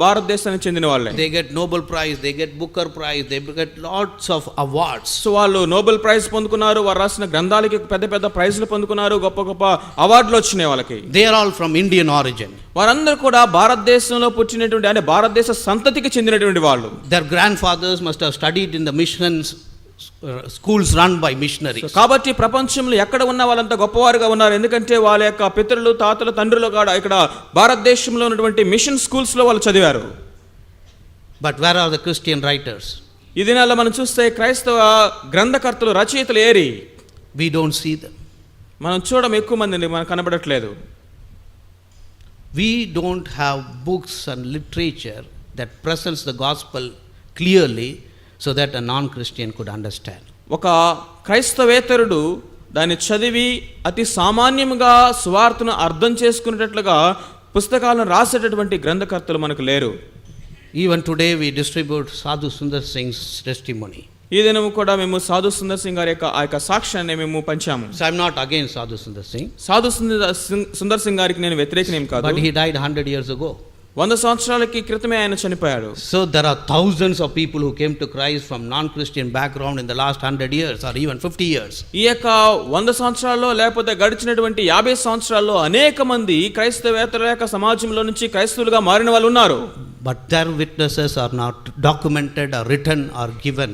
భారతదేశానికి చెందిన వాళ్ళే. They get Nobel Prize, they get Booker Prize, they get lots of awards. So వాళ్ళు Nobel prize పొందుకున్నారు, వారు రాసిన గ్రంథాలకి పెద్ద పెద్ద ప్రైజ్లు పొందుకున్నారు, గొప్ప గొప్ప అవార్డులు వచ్చినాయి వాళ్ళకి. They are all from Indian origin. వారందరూ కూడా భారతదేశంలో పుట్టినటువంటి అంటే భారతదేశ సంతతికి చెందినటువంటి వాళ్ళు. Their grandfathers must have studied in the missions schools run by missionaries. కాబట్టి ప్రపంచంలో ఎక్కడ ఉన్న వాళ్ళంతా గొప్పవారుగా ఉన్నారు, ఎందుకంటే వాళ్ళ యొక్క పితరులు తాతలు తండ్రులు కూడా ఇక్కడ భారతదేశంలో ఉన్నటువంటి మిషన్ స్కూల్స్ లో వాళ్ళు చదివారు. But where are the Christian writers? ఈ దినాల్లో మనం చూస్తే క్రైస్తవ గ్రంథకర్తలు రచయితలు ఏరి? We don't see them. మనం చూడడం ఎక్కువ మందిని మనకు కనబడట్లేదు. We don't have books and literature that presents the gospel clearly so that a non-Christian could understand. ఒక క్రైస్తవేతరుడు దాన్ని చదివి అతి సామాన్యంగా సువార్తను అర్థం చేసుకునేటట్లుగా పుస్తకాలను రాసేటటువంటి గ్రంథకర్తలు మనకు లేరు. Even today we distribute Sadhu Sundar Singh's testimony. ఈ దినము కూడా మేము సాధు సుందర్ సింగ్ గారి యొక్క సాక్ష్యాన్ని మేము పంచాము. So I'm not against Sadhu Sundar Singh. సాధు సుందర్ సింగ్ గారికి నేను వ్యతిరేకనేం కాదు. But he died 100 years ago. 100 సంవత్సరాలకి క్రితమే ఆయన చనిపోయాడు. So there are thousands of people who came to Christ from non-Christian background in the last 100 years or even 50 years. ఈ యొక్క 100 సంవత్సరాల్లో లేకపోతే గడిచినటువంటి 50 సంవత్సరాల్లో అనేక మంది క్రైస్తవేతర యొక్క సమాజంలో నుంచి క్రైస్తవులుగా మారిన వాళ్ళు ఉన్నారు. But their witnesses are not documented or written or given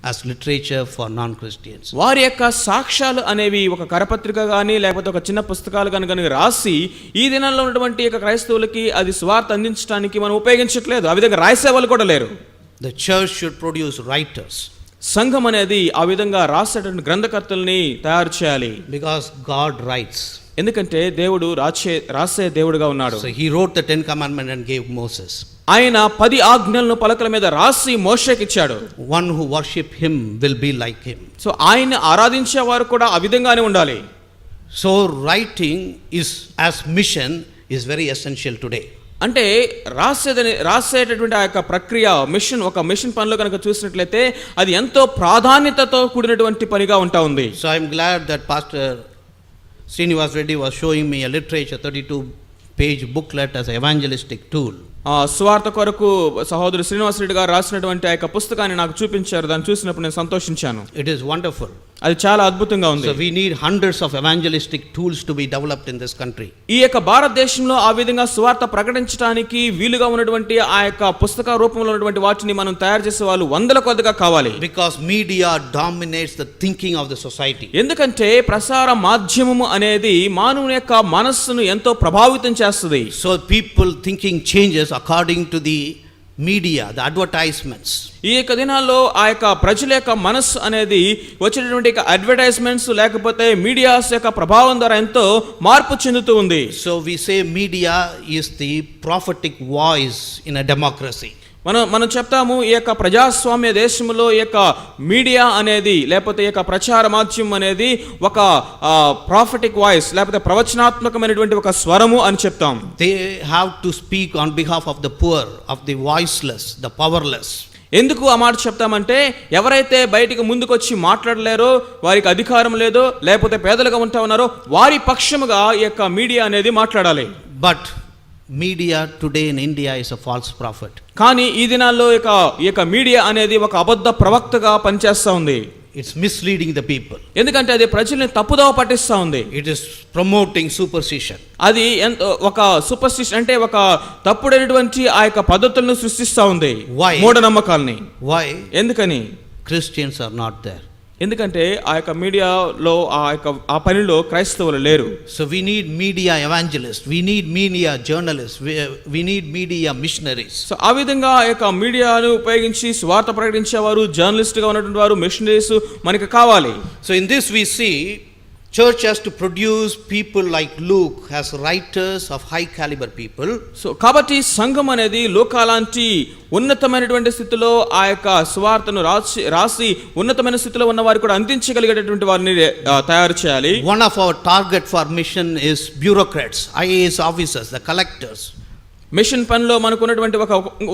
as literature for non-Christians. వారి యొక్క సాక్ష్యాలు అనేవి ఒక కరపత్రిక కానీ లేకపోతే ఒక చిన్న పుస్తకాలు కనుక రాసి ఈ దినాల్లో ఉన్నటువంటి యొక్క క్రైస్తవులకి అది సువార్త అందించడానికి మనం ఉపయోగించట్లేదు. ఆ విధంగా రాసే వాళ్ళు కూడా లేరు. The church should produce writers. సంఘం అనేది ఆ విధంగా రాసేటువంటి గ్రంథకర్తల్ని తయారు చేయాలి. Because God writes. ఎందుకంటే దేవుడు రాసే దేవుడుగా ఉన్నాడు. So he wrote the 10 commandments and gave Moses. ఆయన 10 ఆజ్ఞలను పలకల మీద రాసి మోషేకి ఇచ్చాడు. One who worship him will be like him. So ఆయన ఆరాధించే వారు కూడా ఆ విధంగానే ఉండాలి. So writing is as mission is very essential today. అంటే రాసేటటువంటి ఆ యొక్క ప్రక్రియ ఒక మిషన్ పనిలో కనుక చూసినట్లయితే అది ఎంతో ప్రాధాన్యతతో కూడినటువంటి పనిగా ఉంటా ఉంది. So I'm glad that Pastor Srinivas Reddy was showing me a literature 32-page booklet as an evangelistic tool. సువార్త కొరకు సహోదరు శ్రీనివాస్ రెడ్డి గారు రాసినటువంటి ఆ యొక్క పుస్తకాన్ని నాకు చూపించారు. దాన్ని చూసినప్పుడు నేను సంతోషించాను. It is wonderful. అది చాలా అద్భుతంగా ఉంది. So we need hundreds of evangelistic tools to be developed in this country. ఈ యొక్క భారతదేశంలో ఆ విధంగా సువార్త ప్రకటించడానికి వీలుగా ఉన్నటువంటి ఆ యొక్క పుస్తక రూపంలో ఉన్నటువంటి వాటిని మనం తయారు చేసే వాళ్ళు వందల కొద్దిగా కావాలి. Because media dominates the thinking of the society. ఎందుకంటే ప్రసార మాధ్యమము అనేది మానవుని యొక్క మనస్సును ఎంతో ప్రభావితం చేస్తుంది. So people thinking changes according to the media, the advertisements. ఈ యొక్క దినాల్లో ఆ యొక్క ప్రజల యొక్క మనస్సు అనేది వచ్చేటటువంటి అడ్వర్టైజ్మెంట్స్ లేకపోతే మీడియాస్ యొక్క ప్రభావం ద్వారా ఎంతో మార్పు చెందుతూ ఉంది. So we say media is the prophetic voice in a democracy. మనం చెప్తాము ఈ యొక్క ప్రజాస్వామ్య దేశంలో ఈ యొక్క మీడియా అనేది లేకపోతే ఈ యొక్క ప్రచార మాధ్యమం అనేది ఒక ప్రాఫిటిక్ వాయిస్ లేకపోతే ప్రవచనాత్మకమైనటువంటి ఒక స్వరము అని చెప్తాం. They have to speak on behalf of the poor, of the voiceless, the powerless. ఎందుకు ఆ మాట చెప్తామంటే ఎవరైతే బయటికి ముందుకు వచ్చి మాట్లాడలేరో, వారికి అధికారం లేదో, లేకపోతే పేదలుగా ఉంటా ఉన్నారో వారి పక్షముగా ఈ యొక్క మీడియా అనేది మాట్లాడాలి. But media today in India is a false prophet. కానీ ఈ దినాల్లో ఈ యొక్క మీడియా అనేది ఒక అబద్ధ ప్రవక్తగా పనిచేస్తా ఉంది. It's misleading the people. ఎందుకంటే అది ప్రజల్ని తప్పుదోవ పట్టిస్తా ఉంది. It is promoting superstition. అది ఒక సూపర్స్టిషన్ అంటే ఒక తప్పుడైనటువంటి ఆ యొక్క పద్ధతులను సృష్టిస్తా ఉంది. మూఢనమ్మకాల్ని. Why? ఎందుకని? Christians are not there. ఎందుకంటే ఆ యొక్క మీడియాలో ఆ పనిలో క్రైస్తవులు లేరు. So we need media evangelists, we need media journalists, we need media missionaries. So ఆ విధంగా ఆ యొక్క మీడియాను ఉపయోగించి స్వార్థ ప్రకటించేవారు, జర్నలిస్ట్గా ఉన్నటువంటి వారు, మిషనరీస్ మనకి కావాలి. So in this we see church has to produce people like Luke as writers of high caliber people. So కాబట్టి సంఘం అనేది లోకాలాంటి ఉన్నతమైనటువంటి స్థితిలో ఆ యొక్క సువార్తను రాసి ఉన్నతమైన స్థితిలో ఉన్న వారు కూడా అందించగలిగేటటువంటి వారిని తయారు చేయాలి. One of our target for mission is bureaucrats, IAS officers, the collectors. Mission పనిలో మనకు ఉన్నటువంటి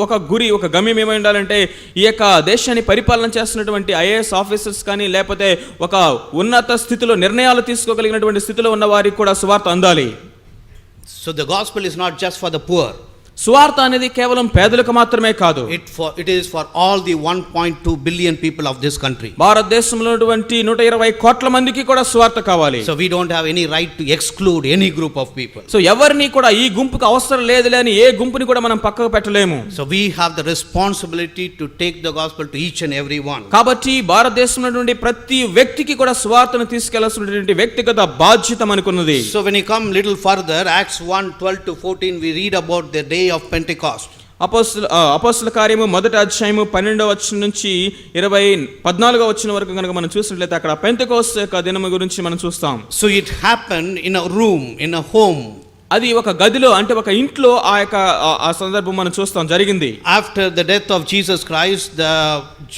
ఒక గురి, ఒక గమ్యం ఏమై ఉండాలంటే ఈ యొక్క దేశాన్ని పరిపాలన చేస్తున్నటువంటి ఐఏఎస్ ఆఫీసర్స్ కానీ లేకపోతే ఒక ఉన్నత స్థితిలో నిర్ణయాలు తీసుకోగలిగినటువంటి స్థితిలో ఉన్న వారికి కూడా సువార్త అందాలి. So the gospel is not just for the poor. సువార్త అనేది కేవలం పేదలకు మాత్రమే కాదు, It is for all the 1.2 billion people of this country. భారతదేశంలో ఉన్నటువంటి 120 కోట్ల మందికి కూడా సువార్త కావాలి. So we don't have any right to exclude any group of people. So ఎవరిని కూడా ఈ గుంపుకు అవసరం లేదులే అని ఏ గుంపుని కూడా మనం పక్కకు పెట్టలేము. So we have the responsibility to take the gospel to each and every one. కాబట్టి భారతదేశంలో నుండి ప్రతి వ్యక్తికి కూడా సువార్తను తీసుకెళ్లాల్సినటువంటి వ్యక్తిగత బాధ్యత మనకున్నది. So when you come little further, Acts 1:12 to 14, we read about the day of Pentecost. అపోస్తల కార్యము 1వ అధ్యాయము 12వ వచనం నుంచి 14వ వచనం వరకు కనుక మనం చూసినట్లయితే అక్కడ పెంతెకోస్తు యొక్క దినము గురించి మనం చూస్తాం. So it happened in a room, in a home. అది ఒక గదిలో అంటే ఒక ఇంట్లో ఆ సందర్భం మనం చూస్తాం జరిగింది. After the death of Jesus Christ, the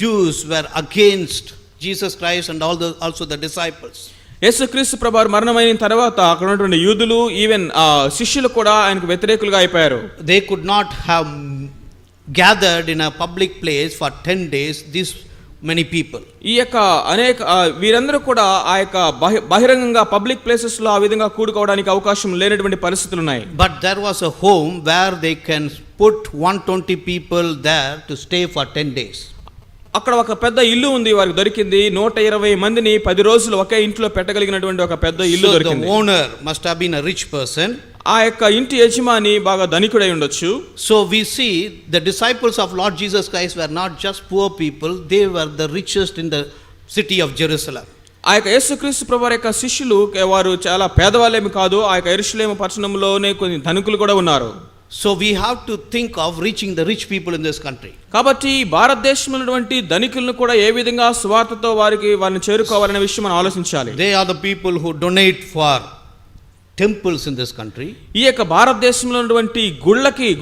Jews were against Jesus Christ and also the disciples. యేసుక్రీస్తు ప్రభువారు మరణమైన తర్వాత అక్కడ ఉన్నటువంటి యూదులు ఈవెన్ శిష్యులు కూడా ఆయనకు వ్యతిరేకులుగా అయిపోయారు. They could not have gathered in a public place for 10 days this many people. ఈ యొక్క వీరందరూ కూడా ఆ యొక్క బహిరంగంగా పబ్లిక్ ప్లేసెస్ లో ఆ విధంగా కూడుకోవడానికి అవకాశం లేనటువంటి పరిస్థితులు ఉన్నాయి. But there was a home where they can put 120 people there to stay for 10 days. అక్కడ ఒక పెద్ద ఇల్లు ఉంది, వారికి దొరికింది. 120 మందిని 10 రోజులు ఒకే ఇంట్లో పెట్టగలిగినటువంటి ఒక పెద్ద ఇల్లు దొరికింది. The owner must have been a rich person. ఆ యొక్క ఇంటి యజమాని బాగా ధనికుడై ఉండొచ్చు. So we see the disciples of Lord Jesus Christ were not just poor people, they were the richest in the city of Jerusalem. ఆ యొక్క యేసుక్రీస్తు ప్రభువారి యొక్క శిష్యులు వారు చాలా పేదవాళ్ళేమి కాదు, ఆ యొక్క యెరూషలేము పట్టణంలోనే కొన్ని ధనికులు కూడా ఉన్నారు. So we have to think of reaching the rich people in this country. కాబట్టి భారతదేశంలో ఉన్నటువంటి ధనికులను కూడా ఏ విధంగా సువార్తతో వారిని చేరుకోవాలనే విషయం మనం ఆలోచించాలి. They are the people who donate for temples in this country. ఈ యొక్క భారతదేశంలో ఉన్నటువంటి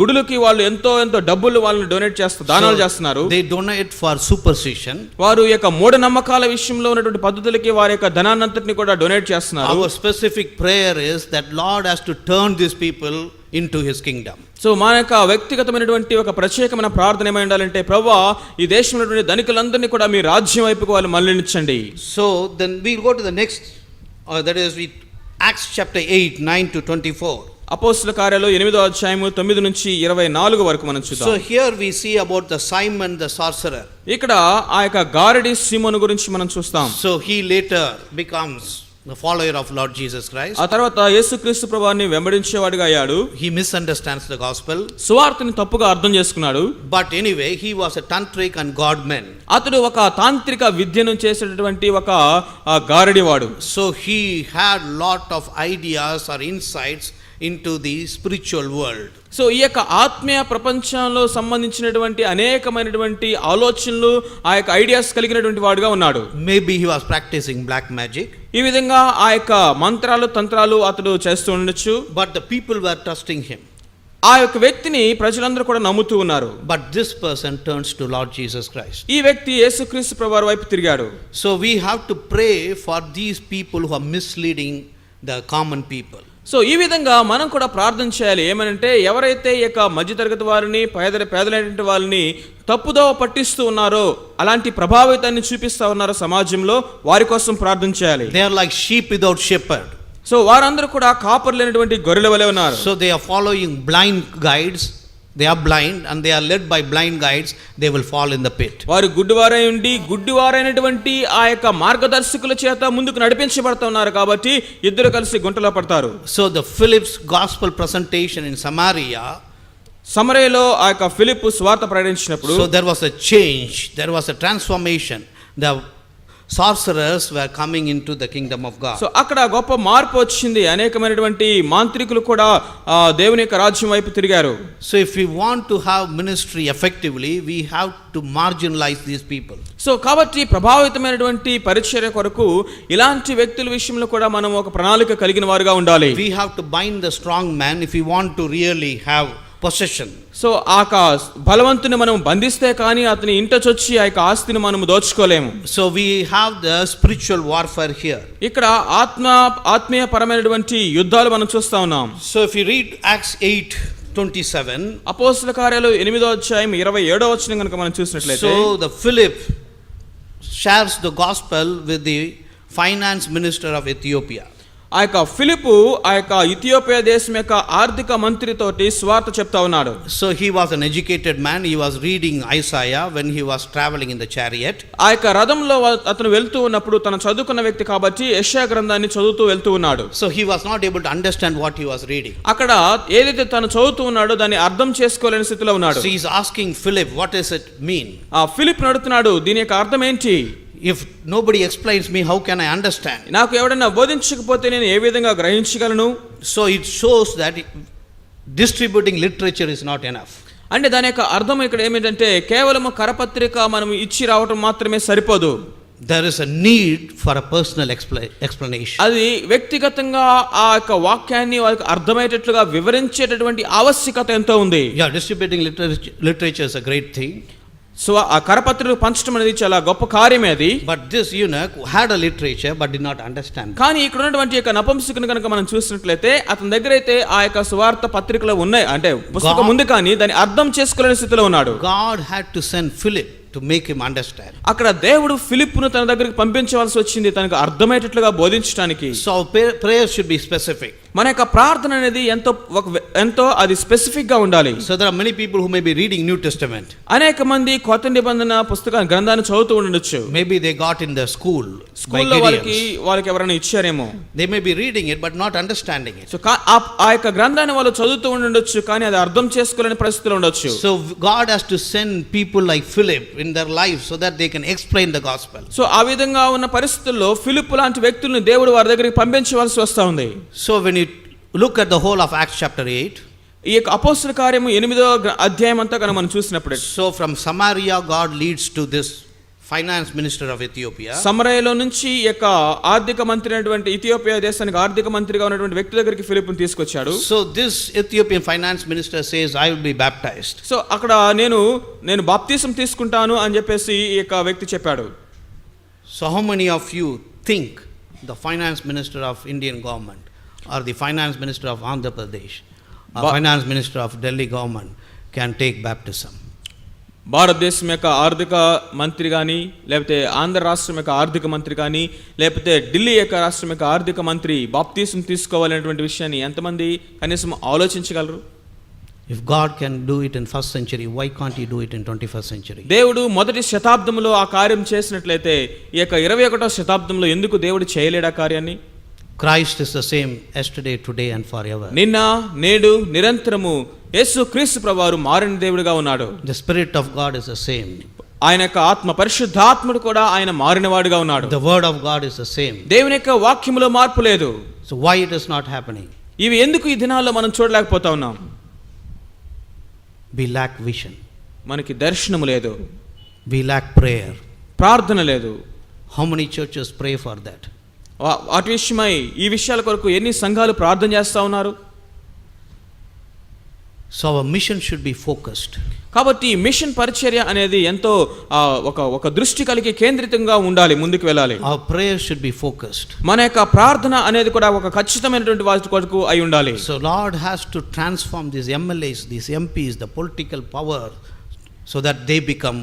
గుడులకి వాళ్ళు ఎంతో డబ్బులు వాళ్ళని డొనేట్ దానాలు చేస్తున్నారు. They donate for superstition. వారు ఈ యొక్క మూఢనమ్మకాల విషయంలో ఉన్నటువంటి పద్ధతులకి వారి యొక్క ధనాన్నంతటిని కూడా డొనేట్ చేస్తున్నారు. Our specific prayer is that Lord has to turn these people into his kingdom. So మన యొక్క వ్యక్తిగతమైనటువంటి ఒక ప్రత్యేకమైన ప్రార్థన ఏమై ఉండాలంటే, ప్రభువా ఈ దేశంలో ఉన్నటువంటి ధనికులందరినీ కూడా మీ రాజ్యం వైపుకు వాళ్ళు మళ్ళించండి. So then we'll go to the next, that is Acts chapter 8, 9 to 24. అపోస్తల కార్యాలు 8వ అధ్యాయము 9 నుంచి 24 వరకు మనం చూద్దాం. So here we see about the Simon the sorcerer. ఇక్కడ ఆ యొక్క గారడి సీమోను గురించి మనం చూస్తాం. So he later becomes the follower of Lord Jesus Christ. ఆ తర్వాత యేసుక్రీస్తు ప్రభువుని వెంబడించేవాడిగా అయ్యాడు. He misunderstands the gospel. సువార్తని తప్పుగా అర్థం చేసుకున్నాడు. But anyway, he was a tantric and godman. అతడు ఒక తాంత్రిక విద్యను చేసేటటువంటి ఒక గారడివాడు. So he had lot of ideas or insights into the spiritual world. So ఈ యొక్క ఆత్మీయ ప్రపంచంలో సంబంధించినటువంటి అనేకమైనటువంటి ఆలోచనలు ఆ యొక్క ఐడియాస్ కలిగినటువంటి వాడుగా ఉన్నాడు. Maybe he was practicing black magic. ఈ విధంగా ఆ యొక్క మంత్రాలు తంత్రాలు అతడు చేస్తూ ఉండొచ్చు. But the people were trusting him. ఆ యొక్క వ్యక్తిని ప్రజలందరూ కూడా నమ్ముతూ ఉన్నారు. But this person turns to Lord Jesus Christ. ఈ వ్యక్తి యేసుక్రీస్తు ప్రభువారి వైపు తిరిగాడు. So we have to pray for these people who are misleading the common people. So ఈ విధంగా మనం కూడా ప్రార్థన చేయాలి. ఏమనంటే, ఎవరైతే ఈ యొక్క మధ్యతరగతి వారిని పేదలైనటువంటి వాళ్ళని తప్పుదోవ పట్టిస్తూ ఉన్నారో, అలాంటి ప్రభావితాన్ని చూపిస్తూ ఉన్నారో సమాజంలో, వారి కోసం ప్రార్థన చేయాలి. They are like sheep without shepherd. So వారందరూ కూడా కాపరి లేనటువంటి గొర్రెల వలె ఉన్నారు. So they are following blind guides. They are blind and they are led by blind guides. They will fall in the pit. వారు గుడ్డివారై ఉండి గుడ్డివారైనటువంటి ఆ యొక్క మార్గదర్శకుల చేత ముందుకు నడిపించబడుతున్నారు కాబట్టి ఇద్దరు కలిసి గుంటలో పడతారు. So the Philip's gospel presentation in Samaria, సమరయలో ఆ యొక్క ఫిలిప్పు సువార్త ప్రకటించినప్పుడు, so there was a change, there was a transformation. The sorcerers were coming into the kingdom of God. So అక్కడ గొప్ప మార్పు వచ్చింది. అనేకమైనటువంటి మాంత్రికులు కూడా దేవుని యొక్క రాజ్యం వైపు తిరిగారు. So if we want to have ministry effectively, we have to marginalize these people. So కాబట్టి ప్రభావితమైనటువంటి పరిచర్య కొరకు ఇలాంటి వ్యక్తుల విషయంలో కూడా మనం ఒక ప్రణాళిక కలిగిన వారుగా ఉండాలి. We have to bind the strong man if we want to really have possession. So ఆ బలవంతుని మనం బంధిస్తే కానీ అతని ఇంట చొచ్చి ఆ యొక్క ఆస్తిని మనం దోచుకోలేము. So we have the spiritual warfare here. ఇక్కడ ఆత్మీయ పరమైనటువంటి యుద్ధాలు మనం చూస్తా ఉన్నాం. So if you read Acts 8:27, అపోస్తల కార్యాలు 8వ అధ్యాయం 27వ వచనం కనుక మనం చూసినట్లయితే, so the Philip shares the gospel with the finance minister of Ethiopia. ఆ యొక్క ఫిలిపు ఆ యొక్క ఇథియోపియా దేశం యొక్క ఆర్థిక మంత్రితోటి స్వార్థ చెప్తా ఉన్నాడు. So he was an educated man. He was reading Isaiah when he was traveling in the chariot. ఆ యొక్క రథంలో అతను వెళ్తూ ఉన్నప్పుడు తను చదువుకున్న వ్యక్తి కాబట్టి యెషయా గ్రంథాన్ని చదువుతూ వెళ్తూ ఉన్నాడు. So he was not able to understand what he was reading. అక్కడ ఏదైతే తను చదువుతూ ఉన్నాడో దాన్ని అర్థం చేసుకోలేని స్థితిలో ఉన్నాడు. So he is asking Philip, what does it mean? ఆ ఫిలిప్ అడుగుతున్నాడు, దీని యొక్క అర్థం ఏంటి? If nobody explains me, how can I understand? నాకు ఎవడన్నా బోధించకపోతే నేను ఏ విధంగా గ్రహించగలను? So it shows that distributing literature is not enough. అంటే దాని యొక్క అర్థం ఇక్కడ ఏమిటంటే కేవలం కరపత్రిక మనం ఇచ్చి రావటం మాత్రమే సరిపోదు. There is a need for a personal explanation. అది వ్యక్తిగతంగా ఆ యొక్క వాక్యాన్ని వాళ్ళకి అర్థమయ్యేటట్లుగా వివరించేటటువంటి ఆవశ్యకత ఎంతో ఉంది. Yeah, distributing literature is a great thing. So ఆ కరపత్రిక పంచడం అనేది చాలా గొప్ప కార్యమే అది. But this eunuch had a literature but did not understand. కానీ ఇక్కడ ఉన్నటువంటి యొక్క నపుంసకుని కనుక మనం చూసినట్లయితే అతని దగ్గర అయితే ఆ యొక్క సువార్త పత్రికలు ఉన్నాయి, అంటే పుస్తకం ఉంది, కానీ దాన్ని అర్థం చేసుకోలేని స్థితిలో ఉన్నాడు. God had to send Philip to make him understand. అక్కడ దేవుడు ఫిలిప్పును తన దగ్గరికి పంపించవలసి వచ్చింది తనకు అర్థమయ్యేటట్లుగా బోధించడానికి. So prayer should be specific. మన యొక్క ప్రార్థన అనేది ఎంతో అది స్పెసిఫిక్ గా ఉండాలి. So there are many people who may be reading New Testament. అనేక మంది కొత్త నిబంధన గ్రంథాన్ని చదువుతూ ఉండొచ్చు. Maybe they got in the స్కూల్లో వాళ్ళకి ఎవరైనా ఇచ్చారేమో. They may be reading it but not understanding it. So ఆ యొక్క గ్రంథాన్ని వాళ్ళు చదువుతూ ఉండొచ్చు, కానీ అది అర్థం చేసుకోలేని పరిస్థితిలో ఉండొచ్చు. So God has to send people like Philip in their lives so that they can explain the gospel. So ఆ విధంగా ఉన్న పరిస్థితుల్లో ఫిలిప్పు లాంటి వ్యక్తులను దేవుడు వారి దగ్గరికి పంపించవలసి వస్తూ ఉంది. So when you look at the whole of Acts chapter 8, ఈ యొక్క అపోస్తల కార్యము 8వ అధ్యాయం అంతా కనుక మనం చూసినప్పుడు, so from Samaria God leads to this finance minister of Ethiopia. సమరయలో నుంచి ఈ యొక్క ఆర్థిక మంత్రి అయినటువంటి ఇథియోపియా దేశానికి ఆర్థిక మంత్రిగా ఉన్నటువంటి వ్యక్తి దగ్గరికి ఫిలిప్పుని తీసుకొచ్చాడు. So this Ethiopian finance minister says, I will be baptized. So అక్కడ నేను బాప్తిసం తీసుకుంటాను అని చెప్పేసి ఈ యొక్క వ్యక్తి చెప్పాడు. So how many of you think the finance minister of Indian government or the finance minister of Andhra Pradesh or finance minister of Delhi government can take baptism? భారతదేశం యొక్క ఆర్థిక మంత్రి కానీ, లేకపోతే ఆంధ్ర రాష్ట్రం యొక్క ఆర్థిక మంత్రి కానీ, లేకపోతే ఢిల్లీ యొక్క రాష్ట్రం యొక్క ఆర్థిక మంత్రి బాప్తిసం తీసుకోవాలనేటువంటి విషయాన్ని ఎంతమంది కనీసం ఆలోచించగలరు? If God can do it in first century, why can't he do it in 21st century? దేవుడు మొదటి శతాబ్దంలో ఆ కార్యం చేసినట్లయితే ఈ యొక్క 21వ శతాబ్దంలో ఎందుకు దేవుడు చేయలేడు ఆ కార్యాన్ని? Christ is the same yesterday, today and forever. నిన్న నేడు నిరంతరము యేసు క్రీస్తు ప్రభువారు మారిన దేవుడిగా ఉన్నాడు. The Spirit of God is the same. ఆయన యొక్క ఆత్మ పరిశుద్ధాత్ముడు కూడా ఆయన మారినవాడుగా ఉన్నాడు. The word of God is the same. దేవుని యొక్క వాక్యములో మార్పు లేదు. So why it is not happening? ఇవి ఎందుకు ఈ దినాల్లో మనం చూడలేకపోతా ఉన్నాం? We lack vision. మనకి దర్శనము లేదు. We lack prayer. ప్రార్థన లేదు. How many churches pray for that? వాటి విషయమై ఈ విషయాల కొరకు ఎన్ని సంఘాలు ప్రార్థన చేస్తా ఉన్నారు? So our mission should be focused. కాబట్టి మిషన్ పరిచర్య అనేది ఎంతో ఒక దృష్టి కలిగి కేంద్రితంగా ఉండాలి, ముందుకు వెళ్ళాలి. Our prayer should be focused. మన యొక్క ప్రార్థన అనేది కూడా ఒక ఖచ్చితమైనటువంటి వాటి కొరకు అయి ఉండాలి. So Lord has to transform these MLAs, these MPs, the political power, so that they become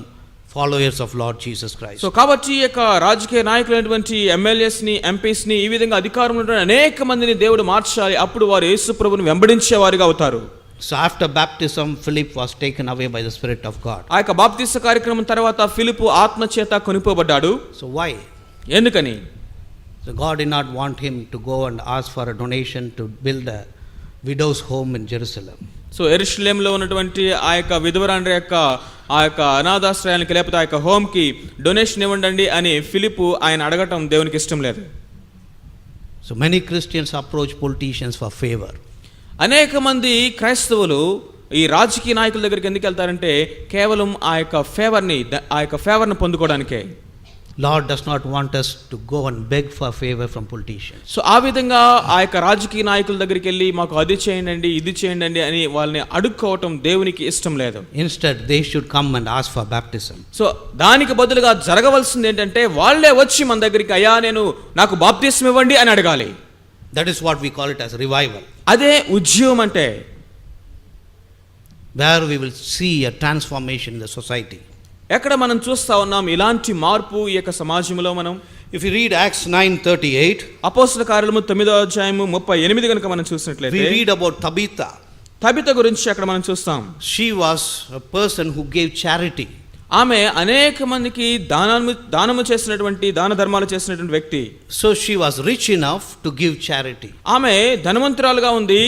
followers of Lord Jesus Christ. So కాబట్టి ఈ యొక్క రాజకీయ నాయకులైనటువంటి ఎమ్మెల్యేస్ ని, ఎంపీస్ ని, ఈ విధంగా అధికారంలో ఉన్న అనేక మందిని దేవుడు మార్చాలి. అప్పుడు వారు యేసు ప్రభువుని వెంబడించే వారిగా అవుతారు. So after baptism, Philip was taken away by the Spirit of God. ఆ యొక్క బాప్తిస్మ కార్యక్రమం తర్వాత ఫిలిప్పు ఆత్మ చేత కొనిపోబడ్డాడు. So why? ఎందుకని? So God did not want him to go and ask for a donation to build a widow's home in Jerusalem. So యెరూషలేములో ఉన్నటువంటి ఆ యొక్క విధవరాండ్ర యొక్క ఆ యొక్క అనాథాశ్రయానికి, లేకపోతే ఆ యొక్క హోమ్కి డొనేషన్ ఇవ్వండి అని ఫిలిప్పు ఆయన అడగటం దేవునికి ఇష్టం లేదు. So many Christians approach politicians for favor. అనేక మంది క్రైస్తవులు ఈ రాజకీయ నాయకుల దగ్గరికి ఎందుకు వెళ్తారంటే కేవలం ఆ యొక్క ఫేవర్ని పొందుకోవడానికే. Lord does not want us to go and beg for favor from politicians. So ఆ విధంగా ఆ యొక్క రాజకీయ నాయకుల దగ్గరికి వెళ్ళి మాకు అది చేయండి, ఇది చేయండి అని వాళ్ళని అడుక్కోవటం దేవునికి ఇష్టం లేదు. Instead, they should come and ask for baptism. So దానికి బదులుగా జరగవలసింది ఏంటంటే వాళ్ళే వచ్చి మన దగ్గరికి, అయ్యా నాకు బాప్తిస్మం ఇవ్వండి అని అడగాలి. That is what we call it as revival. అదే ఉద్యమం అంటే. Where we will see a transformation in the society. ఎక్కడ మనం చూస్తా ఉన్నాం ఇలాంటి మార్పు ఈ యొక్క సమాజంలో మనం? If you read Acts 9:38, అపోస్తల కార్యము 9వ అధ్యాయము 38 గనుక మనం we చూసినట్లయితే read about Tabitha. తబిత గురించి అక్కడ మనం చూస్తాం. She was a person who gave charity. ఆమె అనేక మందికి దానము చేసినటువంటి దాన ధర్మాలు చేసినటువంటి వ్యక్తి. So she was rich enough to give charity. ఆమె ధనవంతురాలుగా ఉంది.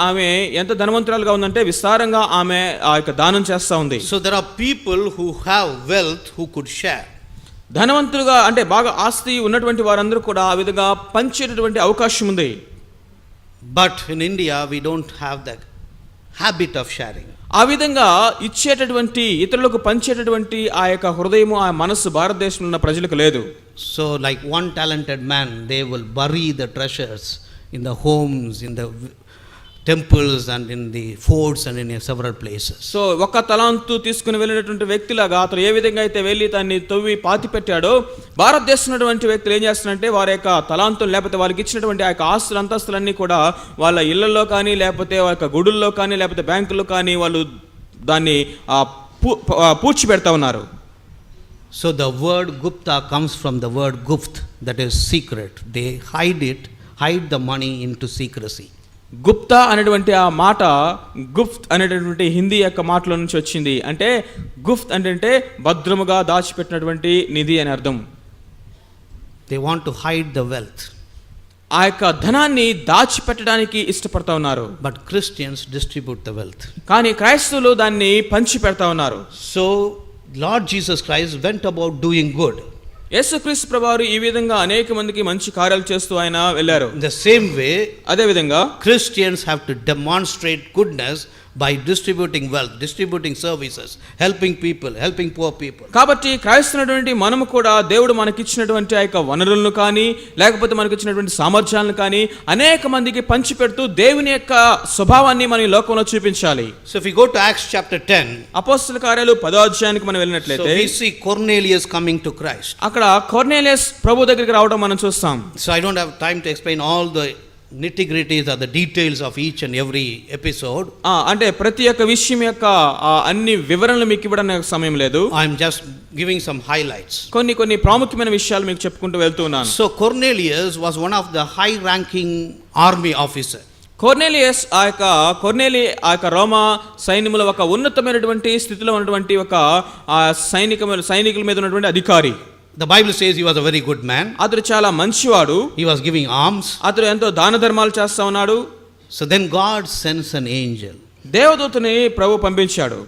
ఆమె ఎంత ధనవంతురాలుగా ఉందంటే విస్తారంగా ఆమె ఆ యొక్క దానం చేస్తా ఉంది. So there are people who have wealth who could share. ధనవంతులుగా అంటే బాగా ఆస్తి ఉన్నటువంటి వారందరూ కూడా ఆ విధంగా పంచేటటువంటి అవకాశం ఉంది. But in India we don't have that habit of sharing. ఆ విధంగా ఇచ్చేటటువంటి ఇతరులకు పంచేటటువంటి ఆ యొక్క హృదయము ఆ మనస్సు భారతదేశంలో ఉన్న ప్రజలకు లేదు. So like one talented man, they will bury the treasures in the homes, in the temples and in the forts and in several places. So ఒక తలాంతు తీసుకుని వెళ్ళినటువంటి వ్యక్తిలాగా అతను ఏ విధంగా అయితే వెళ్ళి దాన్ని తవ్వి పాతి పెట్టాడో భారతదేశంలో ఉన్నటువంటి వ్యక్తులు ఏం చేస్తున్నారంటే వారి యొక్క తలాంతులు లేకపోతే వాళ్ళకి ఇచ్చినటువంటి ఆ యొక్క ఆస్తులు అంతస్తులన్నీ కూడా వాళ్ళ ఇళ్లలో కానీ లేకపోతే వాళ్ళ యొక్క గుడుల్లో కానీ లేకపోతే బ్యాంకుల్లో కానీ వాళ్ళు దాన్ని పూడ్చి పెడతా ఉన్నారు. So the word Gupta comes from the word Gupt, that is secret. They hide the money into secrecy. Gupta అనేటువంటి ఆ మాట గుఫ్త్ అనేటటువంటి హిందీ యొక్క మాటలో నుంచి వచ్చింది. అంటే గుఫ్త్ అంటే భద్రముగా దాచిపెట్టినటువంటి నిధి అని అర్థం. They want to hide the wealth. ఆ యొక్క ధనాన్ని దాచిపెట్టడానికి ఇష్టపడతా ఉన్నారు. But Christians distribute the wealth. కానీ క్రైస్తవులు దాన్ని పంచి పెడతా ఉన్నారు. So Lord Jesus Christ went about doing good. యేసుక్రీస్తు ప్రభువారు ఈ విధంగా అనేక మందికి మంచి కార్యాలు చేస్తూ ఆయన వెళ్ళారు. In the same way, అదే విధంగా Christians have to demonstrate goodness by distributing wealth, distributing services, helping people, helping poor people. కాబట్టి క్రైస్తవునటువంటి మనము కూడా దేవుడు మనకిచ్చినటువంటి ఆ యొక్క వనరులను కానీ లేకపోతే మనకిచ్చినటువంటి సామర్థ్యాలను కానీ అనేక మందికి పంచి పెడుతూ దేవుని యొక్క స్వభావాన్ని మనం ఈ లోకంలో చూపించాలి. So if we go to Acts chapter 10, అపోస్తల కార్యాలు 10వ అధ్యాయానికి మనం so వెళ్ళినట్లయితే we see Cornelius coming to Christ. అక్కడ కొర్నేలియస్ ప్రభు దగ్గరికి రావడం మనం చూస్తాం. So I don't have time to explain all the nitty-gritties or the details of each and every episode. అంటే ప్రతి ఒక్క విషయం యొక్క అన్ని వివరణలు మీకు ఇవ్వడానికి సమయం లేదు. I am just giving some highlights. కొన్ని ప్రాముఖ్యమైన విషయాలు మీకు చెప్పుకుంటూ వెళ్తున్నాను. So Cornelius was one of the high-ranking army officer. Cornelius ఆ యొక్క రోమా సైన్యంలో ఒక ఉన్నతమైనటువంటి స్థితిలో ఉన్నటువంటి ఒక సైనికుల మీద ఉన్నటువంటి అధికారి. The Bible says he was a very good man. అతడు చాలా మంచివాడు. He was giving alms. అతడు ఎంతో దాన ధర్మాలు చేస్తా ఉన్నాడు. So then God sends an angel. దేవదూతని ప్రభు పంపించాడు.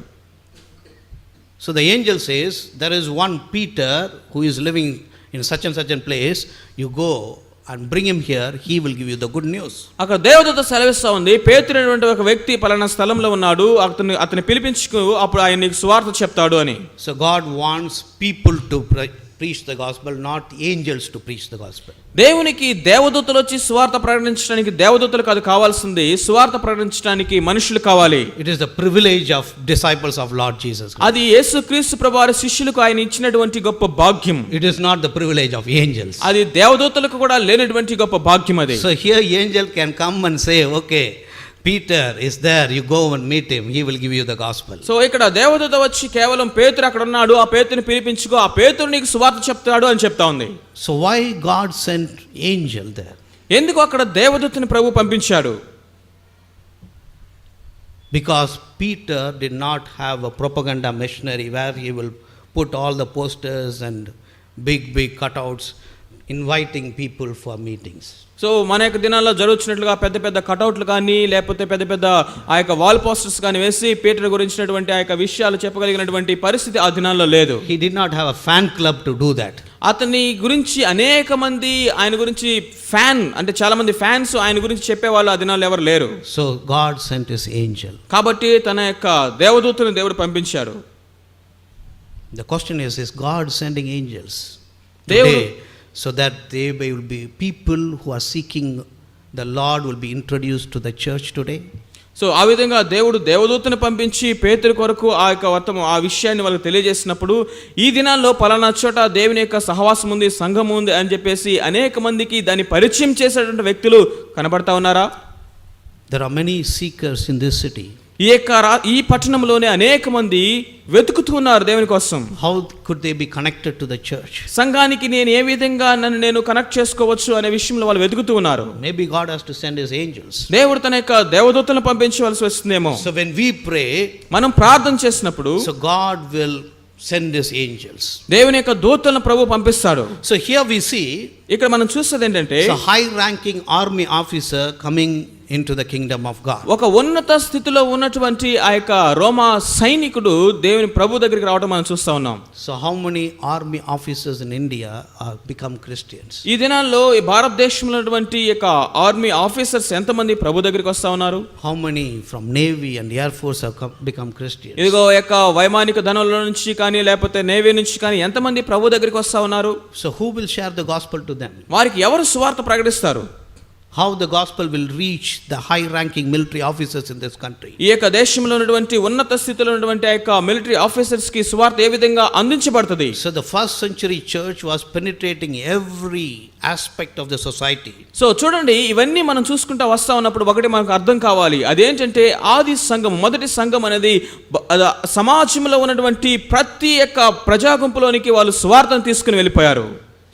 So the angel says, there is one Peter who is living in such and such a place. You go and bring him here. He will give you the good news. అక్కడ దేవదూత సెలవిస్తా ఉంది, పేతురు అనేటువంటి ఒక వ్యక్తి పలానా స్థలంలో ఉన్నాడు, అతన్ని పిలిపించుకు అప్పుడు ఆయన నీకు సువార్త చెప్తాడు అని. So God wants people to preach the gospel, not angels to preach the gospel. దేవునికి దేవదూతలు వచ్చి సువార్త ప్రకటించడానికి దేవదూతలకు అది కావాల్సింది, సువార్త ప్రకటించడానికి మనుషులు కావాలి. It is the privilege of disciples of Lord Jesus Christ. అది యేసుక్రీస్తు ప్రభువారి శిష్యులకు ఆయన ఇచ్చినటువంటి గొప్ప భాగ్యం. It is not the privilege of angels. అది దేవదూతలకు కూడా లేనటువంటి గొప్ప భాగ్యం అది. So here angel can come and say, okay, Peter is there, you go and meet him, he will give you the gospel. So ఇక్కడ దేవదూత వచ్చి కేవలం పేతురు అక్కడ ఉన్నాడు, ఆ పేతురుని పిలిపించుకో, ఆ పేతురు నీకు సువార్త చెప్తాడు అని చెప్తా ఉంది. So why God sent angel there? ఎందుకు అక్కడ దేవదూతని ప్రభు పంపించాడు? Because Peter did not have a propaganda machinery where he will put all the posters and big cutouts inviting people for meetings. So మన యొక్క దినాల్లో జరుగుతున్నట్లుగా పెద్ద పెద్ద కటౌట్లు కానీ లేకపోతే పెద్ద పెద్ద ఆ యొక్క వాల్ పోస్టర్స్ కానీ వేసి పీటర్ గురించినటువంటి ఆ యొక్క విషయాలు చెప్పగలిగినటువంటి పరిస్థితి ఆ దినాల్లో లేదు. He did not have a fan club to do that. అతని గురించి అనేక మంది ఆయన గురించి అంటే చాలా మంది ఫ్యాన్స్ ఆయన గురించి చెప్పేవాళ్ళు ఆ దినాల్లో ఎవరు లేరు. So God sent his angel. కాబట్టి తన యొక్క దేవదూతని దేవుడు పంపించాడు. The question is God sending angels దేవుడు today so that they will be people who are seeking the Lord will be introduced to the church today? So ఆ విధంగా దేవుడు దేవదూతను పంపించి పేతురు కొరకు ఆ విషయాన్ని వాళ్ళకి తెలియజేసినప్పుడు ఈ దినాల్లో పలానా చోట దేవుని యొక్క సహవాసం ఉంది, సంఘం ఉంది అని చెప్పేసి అనేక మందికి దాన్ని పరిచయం చేసేటువంటి వ్యక్తులు కనబడతా ఉన్నారా? There are many seekers in this city. ఈ పట్టణంలోనే అనేక మంది వెతుకుతున్నారు దేవుని కోసం. How could they be connected to the church? సంఘానికి నేను ఏ విధంగా నేను కనెక్ట్ చేసుకోవచ్చు అనే విషయంలో వాళ్ళు వెతుకుతూ ఉన్నారు. Maybe God has to send his angels. దేవుడు తన యొక్క దేవదూతలను పంపించవలసి వస్తుందేమో. So when we pray, మనం ప్రార్థన చేసినప్పుడు so God will send his angels. దేవుని యొక్క దూతలను ప్రభు పంపిస్తాడు. So here we see, ఇక్కడ మనం చూసేది ఏంటంటే a high ranking army officer coming into the kingdom of God. ఒక ఉన్నత స్థితిలో ఉన్నటువంటి ఆ యొక్క రోమా సైనికుడు దేవుని ప్రభు దగ్గరికి రావడం మనం చూస్తా ఉన్నాం. So how many army officers in India are become Christians? ఈ దినాల్లో ఈ భారతదేశంలో ఉన్నటువంటి యొక్క ఆర్మీ ఆఫీసర్స్ ఎంతమంది ప్రభు దగ్గరికి వస్తా ఉన్నారు? How many from Navy and Air Force have become Christians? ఇదిగో యొక్క వైమానిక దళంలో నుంచి కానీ లేకపోతే నేవీ నుంచి కానీ ఎంతమంది ప్రభు దగ్గరికి వస్తా ఉన్నారు? So who will share the gospel to them? వారికి ఎవరు సువార్త ప్రకటిస్తారు? How the gospel will reach the high ranking military officers in this country? ఈ యొక్క దేశంలో ఉన్నటువంటి ఉన్నత స్థితిలో ఉన్నటువంటి ఆ యొక్క మిలిటరీ ఆఫీసర్స్ కి సువార్త ఏ విధంగా అందించబడుతుంది? So the first century church was penetrating every aspect of the society. So చూడండి, ఇవన్నీ మనం చూసుకుంటా వస్తా ఉన్నప్పుడు ఒకటి మనకు అర్థం కావాలి. అదేంటంటే ఆది సంఘం, మొదటి సంఘం అనేది సమాజంలో ఉన్నటువంటి ప్రతి ఒక్క ప్రజా గుంపులోనికి వాళ్ళు సువార్తను తీసుకుని వెళ్ళిపోయారు.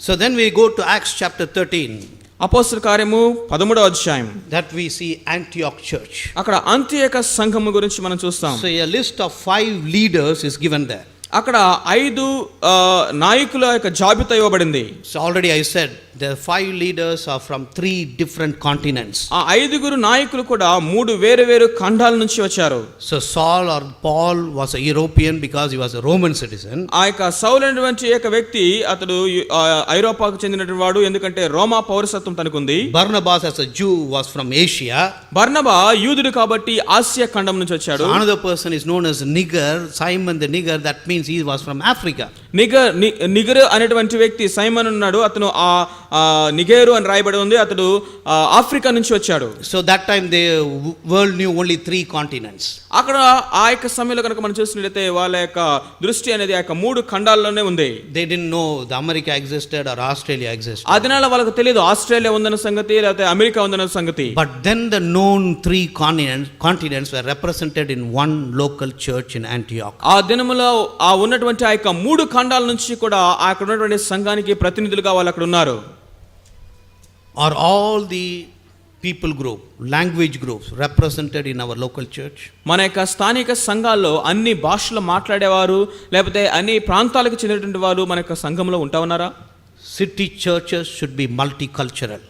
So then we go to Acts chapter 13. అపోస్తల కార్యము 13వ అధ్యాయం. That we see Antioch church. అక్కడ అంత్యోక సంఘము గురించి మనం చూస్తాం. So a list of 5 leaders is given there. అక్కడ 5 నాయకుల యొక్క జాబితా ఇవ్వబడింది. So already I said the 5 leaders are from 3 different continents. ఆ 5 నాయకులు కూడా 3 వేరు ఖండాల నుంచి వచ్చారు. So Saul or Paul was a European because he was a Roman citizen. ఆ యొక్క సౌలు అనేటువంటి ఒక వ్యక్తి అతడు ఐరోపాకు చెందినటువంటి వాడు, ఎందుకంటే రోమా పౌరసత్వం తనకుంది. Barnabas as a Jew was from Asia. బర్నబా యూదుడు కాబట్టి ఆసియా ఖండం నుంచి వచ్చాడు. So another person is known as Niger, Simon the Niger, that means he was from Africa. Niger అనేటువంటి వ్యక్తి సైమన్ ఉన్నాడు, అతను నిగేరు అని రాయబడి ఉంది, అతడు ఆఫ్రికా నుంచి వచ్చాడు. So that time the world knew only 3 continents. అక్కడ ఆ యొక్క సమయంలో కనుక మనం చూసినట్లయితే వాళ్ళ యొక్క దృష్టి అనేది ఆ యొక్క 3 ఖండాల్లోనే ఉంది. They didn't know the America existed or Australia existed. ఆ దినాల వాళ్ళకి తెలియదు ఆస్ట్రేలియా ఉందన్న సంగతి లేకపోతే అమెరికా ఉందన్న సంగతి. But then the known 3 continents were represented in one local church in Antioch. ఆ దినములో ఆ ఉన్నటువంటి ఆ యొక్క 3 ఖండాల నుంచి కూడా అక్కడ ఉన్నటువంటి సంఘానికి ప్రతినిధులుగా వాళ్ళు అక్కడ ఉన్నారు. Are all the people group, language groups represented in our local church? మన యొక్క స్థానిక సంఘాల్లో అన్ని భాషలు మాట్లాడేవారు లేకపోతే అన్ని ప్రాంతాలకు చెందినటువంటి వారు మన యొక్క సంఘంలో ఉంటా ఉన్నారా? City churches should be multicultural.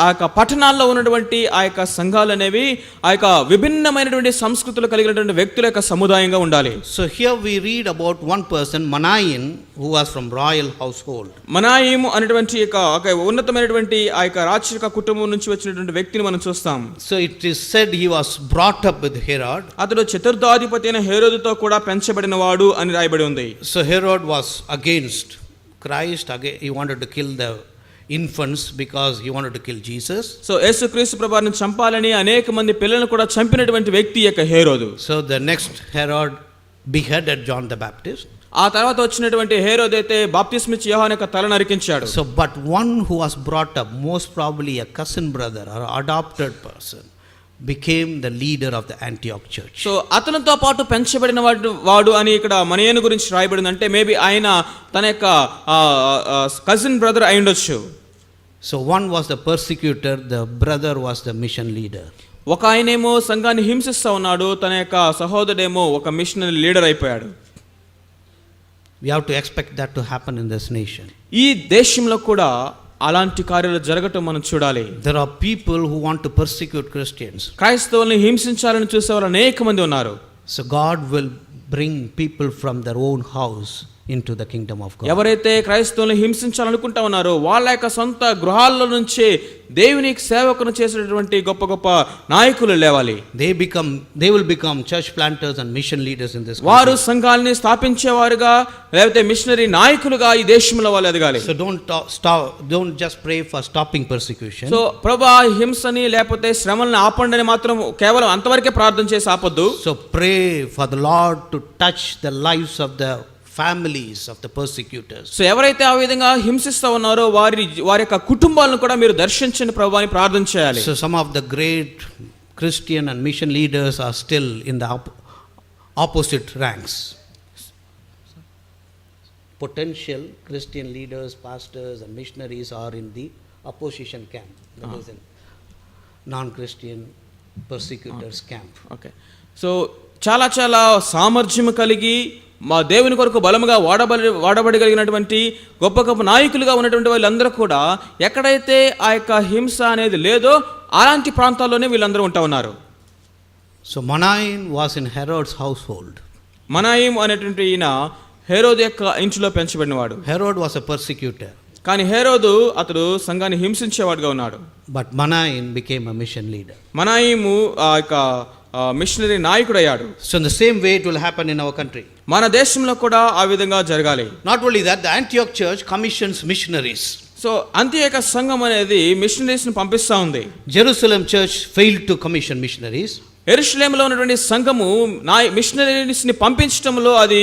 ఆ యొక్క పట్టణాల్లో ఉన్నటువంటి ఆ యొక్క సంఘాలు అనేవి ఆ యొక్క విభిన్నమైనటువంటి సంస్కృతులు కలిగినటువంటి వ్యక్తుల యొక్క సముదాయంగా ఉండాలి. So here we read about one person, Manaen, who was from royal household. మనాయిము అనేటువంటి ఒక ఉన్నతమైనటువంటి ఆ యొక్క రాచరిక కుటుంబం నుంచి వచ్చినటువంటి వ్యక్తిని మనం చూస్తాం. So it is said he was brought up with Herod. అతడు చతుర్థాధిపతి అయిన హేరోదుతో కూడా పెంచబడిన వాడు అని రాయబడి ఉంది. So Herod was against Christ. He wanted to kill the infants because he wanted to kill Jesus. So యేసుక్రీస్తు ప్రభువుని చంపాలని అనేక మంది పిల్లలను కూడా చంపినటువంటి వ్యక్తి యొక్క హేరోదు. So the next Herod beheaded John the Baptist. ఆ తర్వాత వచ్చినటువంటి హేరోదు అయితే బాప్తిస్మిచ్చి యోహాను యొక్క తల నరికించాడు. So but one who was brought up, most probably a cousin brother or adopted person, became the leader of the Antioch church. So అతనితో పాటు పెంచబడిన వాడు అని ఇక్కడ మనయేను గురించి రాయబడింది. అంటే మేబీ ఆయన తన యొక్క కజిన్ బ్రదర్ అయి ఉండొచ్చు. So one was the persecutor, the brother was the mission leader. ఒక ఆయనేమో సంఘాన్ని హింసిస్తా ఉన్నాడు, తన యొక్క సహోదరుడేమో ఒక మిషనరీ లీడర్ అయిపోయాడు. We have to expect that to happen in this nation. ఈ దేశంలో కూడా అలాంటి కార్యాలు జరగటం మనం చూడాలి. There are people who want to persecute Christians. క్రైస్తవుల్ని హింసించాలని చూసేవారు అనేక మంది ఉన్నారు. So God will bring people from their own house into the kingdom of God. ఎవరైతే క్రైస్తవుల్ని హింసించాలనుకుంటా ఉన్నారో వాళ్ళ యొక్క సొంత గృహాల్లో నుంచే దేవునికి సేవకును చేసేటటువంటి గొప్ప గొప్ప నాయకులు లేవాలి. They will become church planters and mission leaders in this country. వారు సంఘాలని స్థాపించేవారుగా లేకపోతే మిషనరీ నాయకులుగా ఈ దేశంలో వాళ్ళు ఎదగాలి. So don't just pray for stopping persecution. So ప్రభువా హింసని లేకపోతే శ్రమలను ఆపండి అని మాత్రం కేవలం అంతవరకే ప్రార్థన చేసి ఆపొద్దు. So pray for the Lord to touch the lives of the families of the persecutors. So ఎవరైతే ఆ విధంగా హింసిస్తా ఉన్నారో వారి యొక్క కుటుంబాలను కూడా మీరు దర్శించండి ప్రభువా అని ప్రార్థన చేయాలి. So some of the great Christian and mission leaders are still in the opposite ranks. Potential Christian leaders, pastors, and missionaries are in the opposition camp. That is in non-Christian persecutors camp. Okay. So చాలా చాలా సామర్థ్యం కలిగి మా దేవుని కొరకు బలముగా వాడబడగలిగినటువంటి గొప్ప గొప్ప నాయకులుగా ఉన్నటువంటి వాళ్ళందరూ కూడా ఎక్కడైతే ఆ యొక్క హింస అనేది లేదో అలాంటి ప్రాంతాల్లోనే వీళ్ళందరూ ఉంటా ఉన్నారు. So Manaen was in Herod's household. మనాయిం అనేటువంటి ఈయన హెరోదు యొక్క ఇంటిలో పెంచబడినవాడు. Herod was a persecutor. కానీ హెరోదు అతడు సంఘాన్ని హింసించేవాడుగా ఉన్నాడు. But Manaen became a mission leader. మనాయిము ఆ యొక్క మిషనరీ నాయకుడు అయ్యాడు. So in the same way it will happen in our country. మన దేశంలో కూడా ఆ విధంగా జరగాలి. Not only that, the Antioch church commissions missionaries. So అంత్యోక సంఘం అనేది మిషనరీస్ ని పంపిస్తా ఉంది. Jerusalem church failed to commission missionaries. యెరూషలేములో ఉన్నటువంటి సంఘము మిషనరీస్ ని పంపించడంలో అది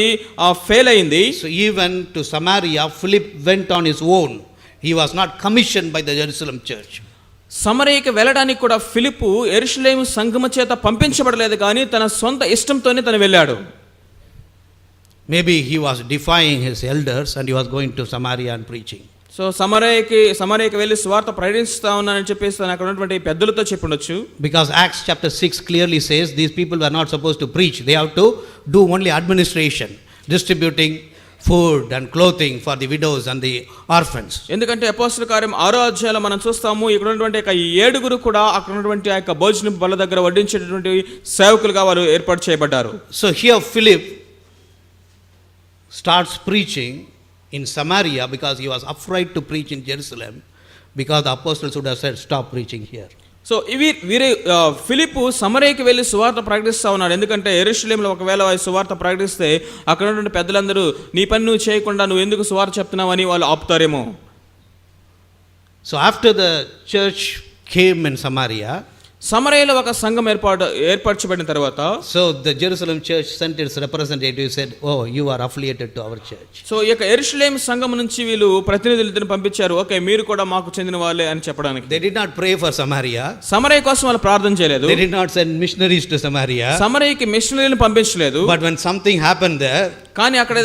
ఫెయిల్ అయింది. So even to Samaria, Philip went on his own. He was not commissioned by the Jerusalem church. సమరయకి వెళ్ళడానికి కూడా ఫిలిప్పు యెరూషలేము సంఘము చేత పంపించబడలేదు కానీ తన సొంత ఇష్టంతోనే తను వెళ్ళాడు. Maybe he was defying his elders and he was going to Samaria and preaching. So సమరయకి వెళ్ళి సువార్త ప్రకటిస్తా ఉన్నానని చెప్పేసి తను అక్కడ ఉన్నటువంటి పెద్దలతో చెప్పుండొచ్చు. Because Acts chapter 6 clearly says these people were not supposed to preach. They have to do only administration, distributing food and clothing for the widows and the orphans. ఎందుకంటే అపోస్తలుల కార్యం 6వ అధ్యాయంలో మనం చూస్తాము ఇక్కడ ఉన్నటువంటి ఒక 7 కూడా అక్కడ ఉన్నటువంటి ఆ యొక్క భోజనం బల్ల దగ్గర వడ్డించేటటువంటి సేవకులుగా వారు ఏర్పాటు చేయబడ్డారు. So here Philip starts preaching in Samaria because he was afraid to preach in Jerusalem because the apostles would have said stop preaching here. So వీరే ఫిలిప్పు సమరయకి వెళ్ళి సువార్త ప్రకటిస్తూ ఉన్నాడు. ఎందుకంటే యెరూషలేములో ఒకవేళ సువార్త ప్రకటిస్తే అక్కడ ఉన్నటువంటి పెద్దలందరూ నీ పని నువ్వు చేయకుండా నువ్వు ఎందుకు సువార్త చెప్తున్నావు అని వాళ్ళు ఆపుతారేమో. So after the church came in Samaria, సమరయలో ఒక సంఘం ఏర్పరచబడిన తర్వాత so the Jerusalem church sent its representative, said, oh, you are affiliated to our church. So ఈ యొక్క యెరూషలేము సంఘం నుంచి వీళ్ళు ప్రతినిధులను పంపించారు. ఓకే మీరు కూడా మాకు చెందిన వాళ్ళే అని చెప్పడానికి. They did not pray for Samaria. సమరయ కోసం వాళ్ళు ప్రార్థన చేయలేదు. They did not send missionaries to Samaria. సమరయకి మిషనరీలను పంపించలేదు. But when something happened there, కానీ అక్కడ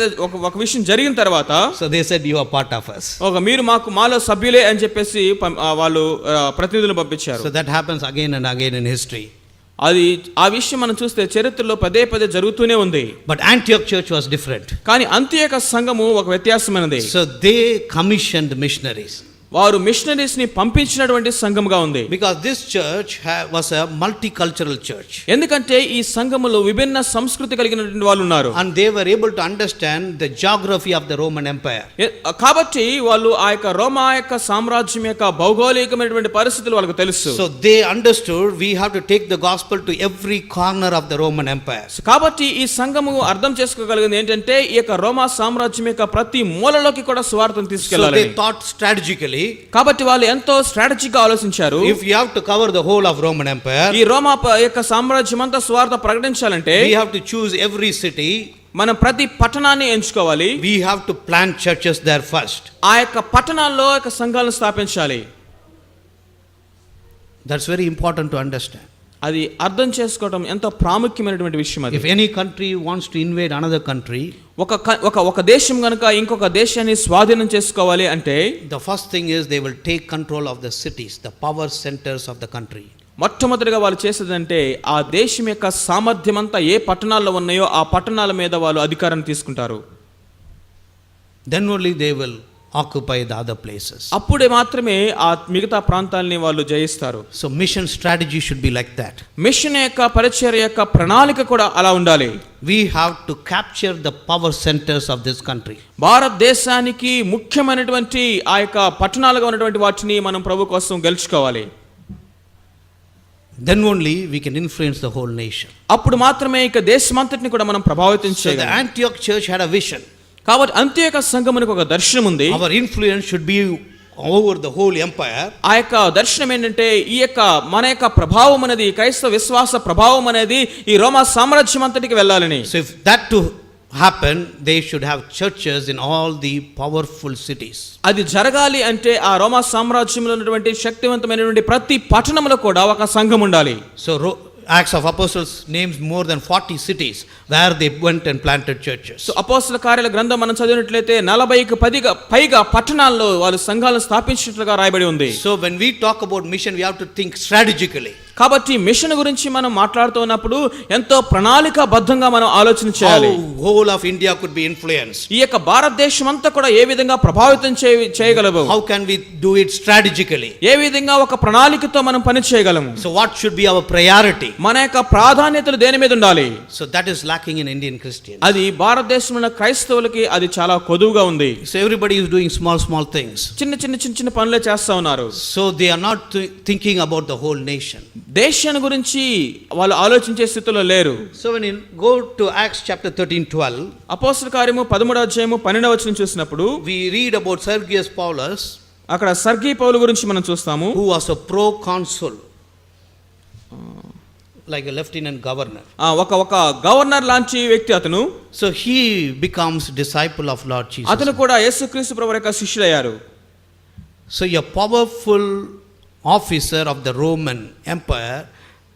ఒక విషయం జరిగిన తర్వాత so they said you are part of us. మీరు మాలో సభ్యులే అని చెప్పేసి వాళ్ళు ప్రతినిధులను పంపించారు. So that happens again and again in history. అది ఆ విషయం మనం చూస్తే చరిత్రలో పదే జరుగుతూనే ఉంది. But Antioch church was different. కానీ అంత్యోక సంఘము ఒక వ్యత్యాసమైనది. So they commissioned missionaries. వారు మిషనరీస్ ని పంపించినటువంటి సంఘముగా ఉంది. Because this church was a multicultural church. ఎందుకంటే ఈ సంఘములో విభిన్న సంస్కృతి కలిగినటువంటి వాళ్ళు ఉన్నారు. And they were able to understand the geography of the Roman Empire. కాబట్టి వాళ్ళు ఆ యొక్క రోమా యొక్క సామ్రాజ్యం యొక్క భౌగోళికమైనటువంటి పరిస్థితులు వాళ్ళకు తెలుసు. So they understood we have to take the gospel to every corner of the Roman Empire. కాబట్టి ఈ సంఘము అర్థం చేసుకోగలిగింది ఏంటంటే ఈ యొక్క రోమా సామ్రాజ్యం యొక్క ప్రతి మూలలోకి కూడా సువార్తను తీసుకెళ్లాలి. So they thought strategically. కాబట్టి వాళ్ళు ఎంతో స్ట్రాటజిక్ గా ఆలోచించారు. If you have to cover the whole of Roman Empire, ఈ రోమా యొక్క సామ్రాజ్యం అంతా సువార్త ప్రకటించాలంటే we have to choose every city. మనం ప్రతి పట్టణాన్ని ఎంచుకోవాలి. We have to plant churches there first. ఆ యొక్క పట్టణాల్లో యొక్క సంఘాలను స్థాపించాలి. That's very important to understand. అది అర్థం చేసుకోవడం ఎంతో ప్రాముఖ్యమైనటువంటి విషయం అది. If any country wants to invade another country, ఒక దేశం గనుక ఇంకొక దేశాన్ని స్వాధీనం చేసుకోవాలి అంటే the first thing is they will take control of the cities, the power centers of the country. మొట్టమొదటిగా వాళ్ళు చేసేదంటే ఆ దేశం యొక్క సామర్థ్యం అంతా ఏ పట్టణాల్లో ఉన్నాయో ఆ పట్టణాల మీద వాళ్ళు అధికారం తీసుకుంటారు. Then only they will occupy the other places. అప్పుడే మాత్రమే ఆ మిగతా ప్రాంతాలని వాళ్ళు జయిస్తారు. So mission strategy should be like that. Mission యొక్క పరిచర్య యొక్క ప్రణాళిక కూడా అలా ఉండాలి. We have to capture the power centers of this country. భారతదేశానికి ముఖ్యమైనటువంటి ఆ యొక్క పట్టణాలుగా ఉన్నటువంటి వాటిని మనం ప్రభు కోసం గెలుచుకోవాలి. Then only we can influence the whole nation. అప్పుడు మాత్రమే ఇక దేశమంతటిని కూడా మనం ప్రభావితం So చేయగలం. the Antioch church had a vision. కాబట్టి అంత్యోక సంఘమునికి ఒక దర్శనం ఉంది. Our influence should be over the whole empire. ఆ యొక్క దర్శనం ఏంటంటే ఈ యొక్క మన యొక్క ప్రభావం అనేది క్రైస్తవ విశ్వాస ప్రభావం అనేది ఈ రోమా సామ్రాజ్యం అంతటికి వెళ్ళాలని. So if that to happen, they should have churches in all the powerful cities. అది జరగాలి అంటే ఆ రోమా సామ్రాజ్యంలో ఉన్నటువంటి శక్తివంతమైనటువంటి ప్రతి పట్టణంలో కూడా ఒక సంఘం ఉండాలి. So Acts of Apostles names more than 40 cities where they went and planted churches. So అపోస్తల కార్యాల గ్రంథం మనం చదివినట్లయితే 40కి పైగా పట్టణాల్లో వాళ్ళు సంఘాలను స్థాపించినట్లుగా రాయబడి ఉంది. So when we talk about mission, we have to think strategically. కాబట్టి మిషన్ గురించి మనం మాట్లాడుతున్నప్పుడు ఎంతో ప్రణాళికాబద్ధంగా మనం ఆలోచన చేయాలి. How whole of India could be influenced. ఈ యొక్క భారతదేశం అంతా కూడా ఏ విధంగా ప్రభావితం చేయగలవు? How can we do it strategically? ఏ విధంగా ఒక ప్రణాళికతో మనం పని చేయగలము? So what should be our priority? మన యొక్క ప్రాధాన్యతలు దేని మీద ఉండాలి? So that is lacking in Indian Christians. అది భారతదేశంలో ఉన్న క్రైస్తవులకి అది చాలా కొదువుగా ఉంది. So everybody is doing small things. చిన్న పనులే చేస్తా ఉన్నారు. So they are not thinking about the whole nation. దేశాన్ని గురించి వాళ్ళు ఆలోచించే స్థితిలో లేరు. So when you go to Acts chapter 13:12, అపోస్తల కార్యము 13వ అధ్యాయము 12వ వచనం చూసినప్పుడు we read about Sergius Paulus, అక్కడ సర్గీ పౌలు గురించి మనం చూస్తాము. who was a proconsul, like a lieutenant governor. ఒక గవర్నర్ లాంటి వ్యక్తి అతను. So he becomes disciple of Lord Jesus. అతను కూడా యేసుక్రీస్తు ప్రభువు యొక్క శిష్యుడయ్యారు. So a powerful officer of the Roman Empire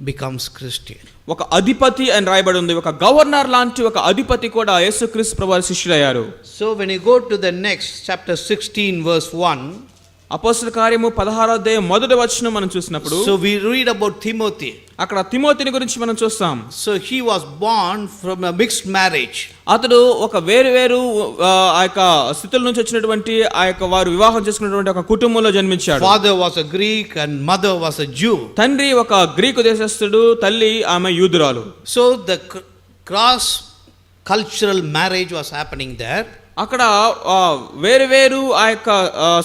becomes Christian. ఒక అధిపతి అని రాయబడి ఉంది. ఒక గవర్నర్ లాంటి ఒక అధిపతి కూడా యేసుక్రీస్తు ప్రభువు శిష్యుడయ్యారు. So when you go to the next chapter 16 verse 1, అపోస్తల కార్యము 16వ అధ్యాయం 1వ వచనం మనం చూసినప్పుడు so we read about Timothy. అక్కడ తిమోతిని గురించి మనం చూస్తాం. So he was born from a mixed marriage. అతడు ఒక వేరు ఆ యొక్క స్థితుల నుంచి వచ్చినటువంటి ఆ యొక్క వారు వివాహం చేసుకున్నటువంటి ఒక కుటుంబంలో జన్మించాడు. Father was a Greek and mother was a Jew. తండ్రి ఒక గ్రీకు దేశస్థుడు, తల్లి ఆమె యూదురాలు. So the cross cultural marriage was happening there. అక్కడ వేరు ఆ యొక్క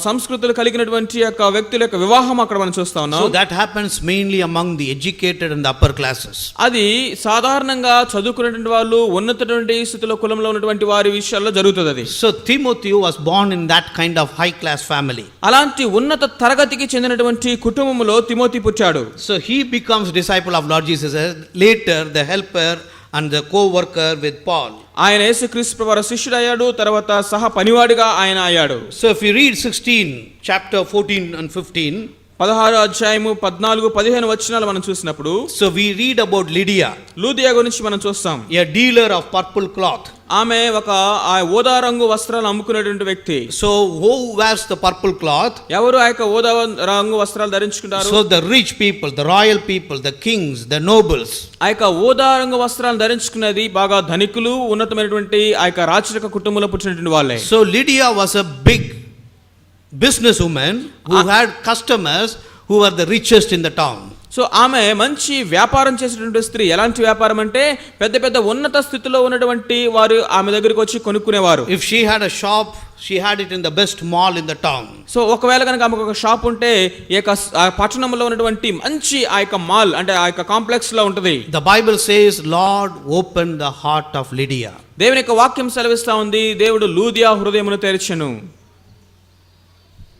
సంస్కృతులు కలిగినటువంటి యొక్క వ్యక్తుల యొక్క వివాహం అక్కడ మనం చూస్తా ఉన్నాం. So that happens mainly among the educated and the upper classes. అది సాధారణంగా చదువుకున్నటువంటి వాళ్ళు ఉన్నతటువంటి స్థితిలో కులంలో ఉన్నటువంటి వారి విషయాల్లో జరుగుతుంది అది. So Timothy was born in that kind of high class family. అలాంటి ఉన్నత తరగతికి చెందినటువంటి కుటుంబంలో తిమోతి పుట్టాడు. So he becomes disciple of Lord Jesus, later the helper and the co-worker with Paul. ఆయన యేసుక్రీస్తు ప్రభువు శిష్యుడయ్యాడు, తర్వాత సహ పనివాడిగా ఆయన అయ్యాడు. So if you read 16 chapter 14 and 15, 16వ అధ్యాయము 14-15 వచనాలు మనం చూసినప్పుడు so we read about Lydia, లూదియా గురించి మనం చూస్తాం. a dealer of purple cloth. ఆమె ఒక ఆ ఊదా రంగు వస్త్రాలు అమ్ముకునేటువంటి వ్యక్తి. So who wears the purple cloth? ఎవరు ఆ యొక్క ఊదా రంగు వస్త్రాలు ధరించుకుంటారు? So the rich people, the royal people, the kings, the nobles. ఆ యొక్క ఊదా రంగు వస్త్రాలు ధరించుకునేది బాగా ధనికులు, ఉన్నతమైనటువంటి ఆ యొక్క రాచరిక కుటుంబంలో పుట్టినటువంటి వాళ్ళే. So Lydia was a big businesswoman who had customers who were the richest in the town. So ఆమె మంచి వ్యాపారం చేసేటువంటి స్త్రీ. ఎలాంటి వ్యాపారం అంటే పెద్ద ఉన్నత స్థితిలో ఉన్నటువంటి వారు ఆమె దగ్గరికి వచ్చి కొనుక్కునేవారు. If she had a shop, she had it in the best mall in the town. So ఒకవేళ కనుక ఆమెకు ఒక షాప్ ఉంటే ఈ యొక్క పట్టణంలో ఉన్నటువంటి మంచి ఆ యొక్క మాల్ అంటే ఆ యొక్క కాంప్లెక్స్ లో ఉంటుంది. The Bible says Lord opened the heart of Lydia. దేవుని యొక్క వాక్యం సెలవిస్తా ఉంది, దేవుడు లూదియా హృదయమును తెరిచెను.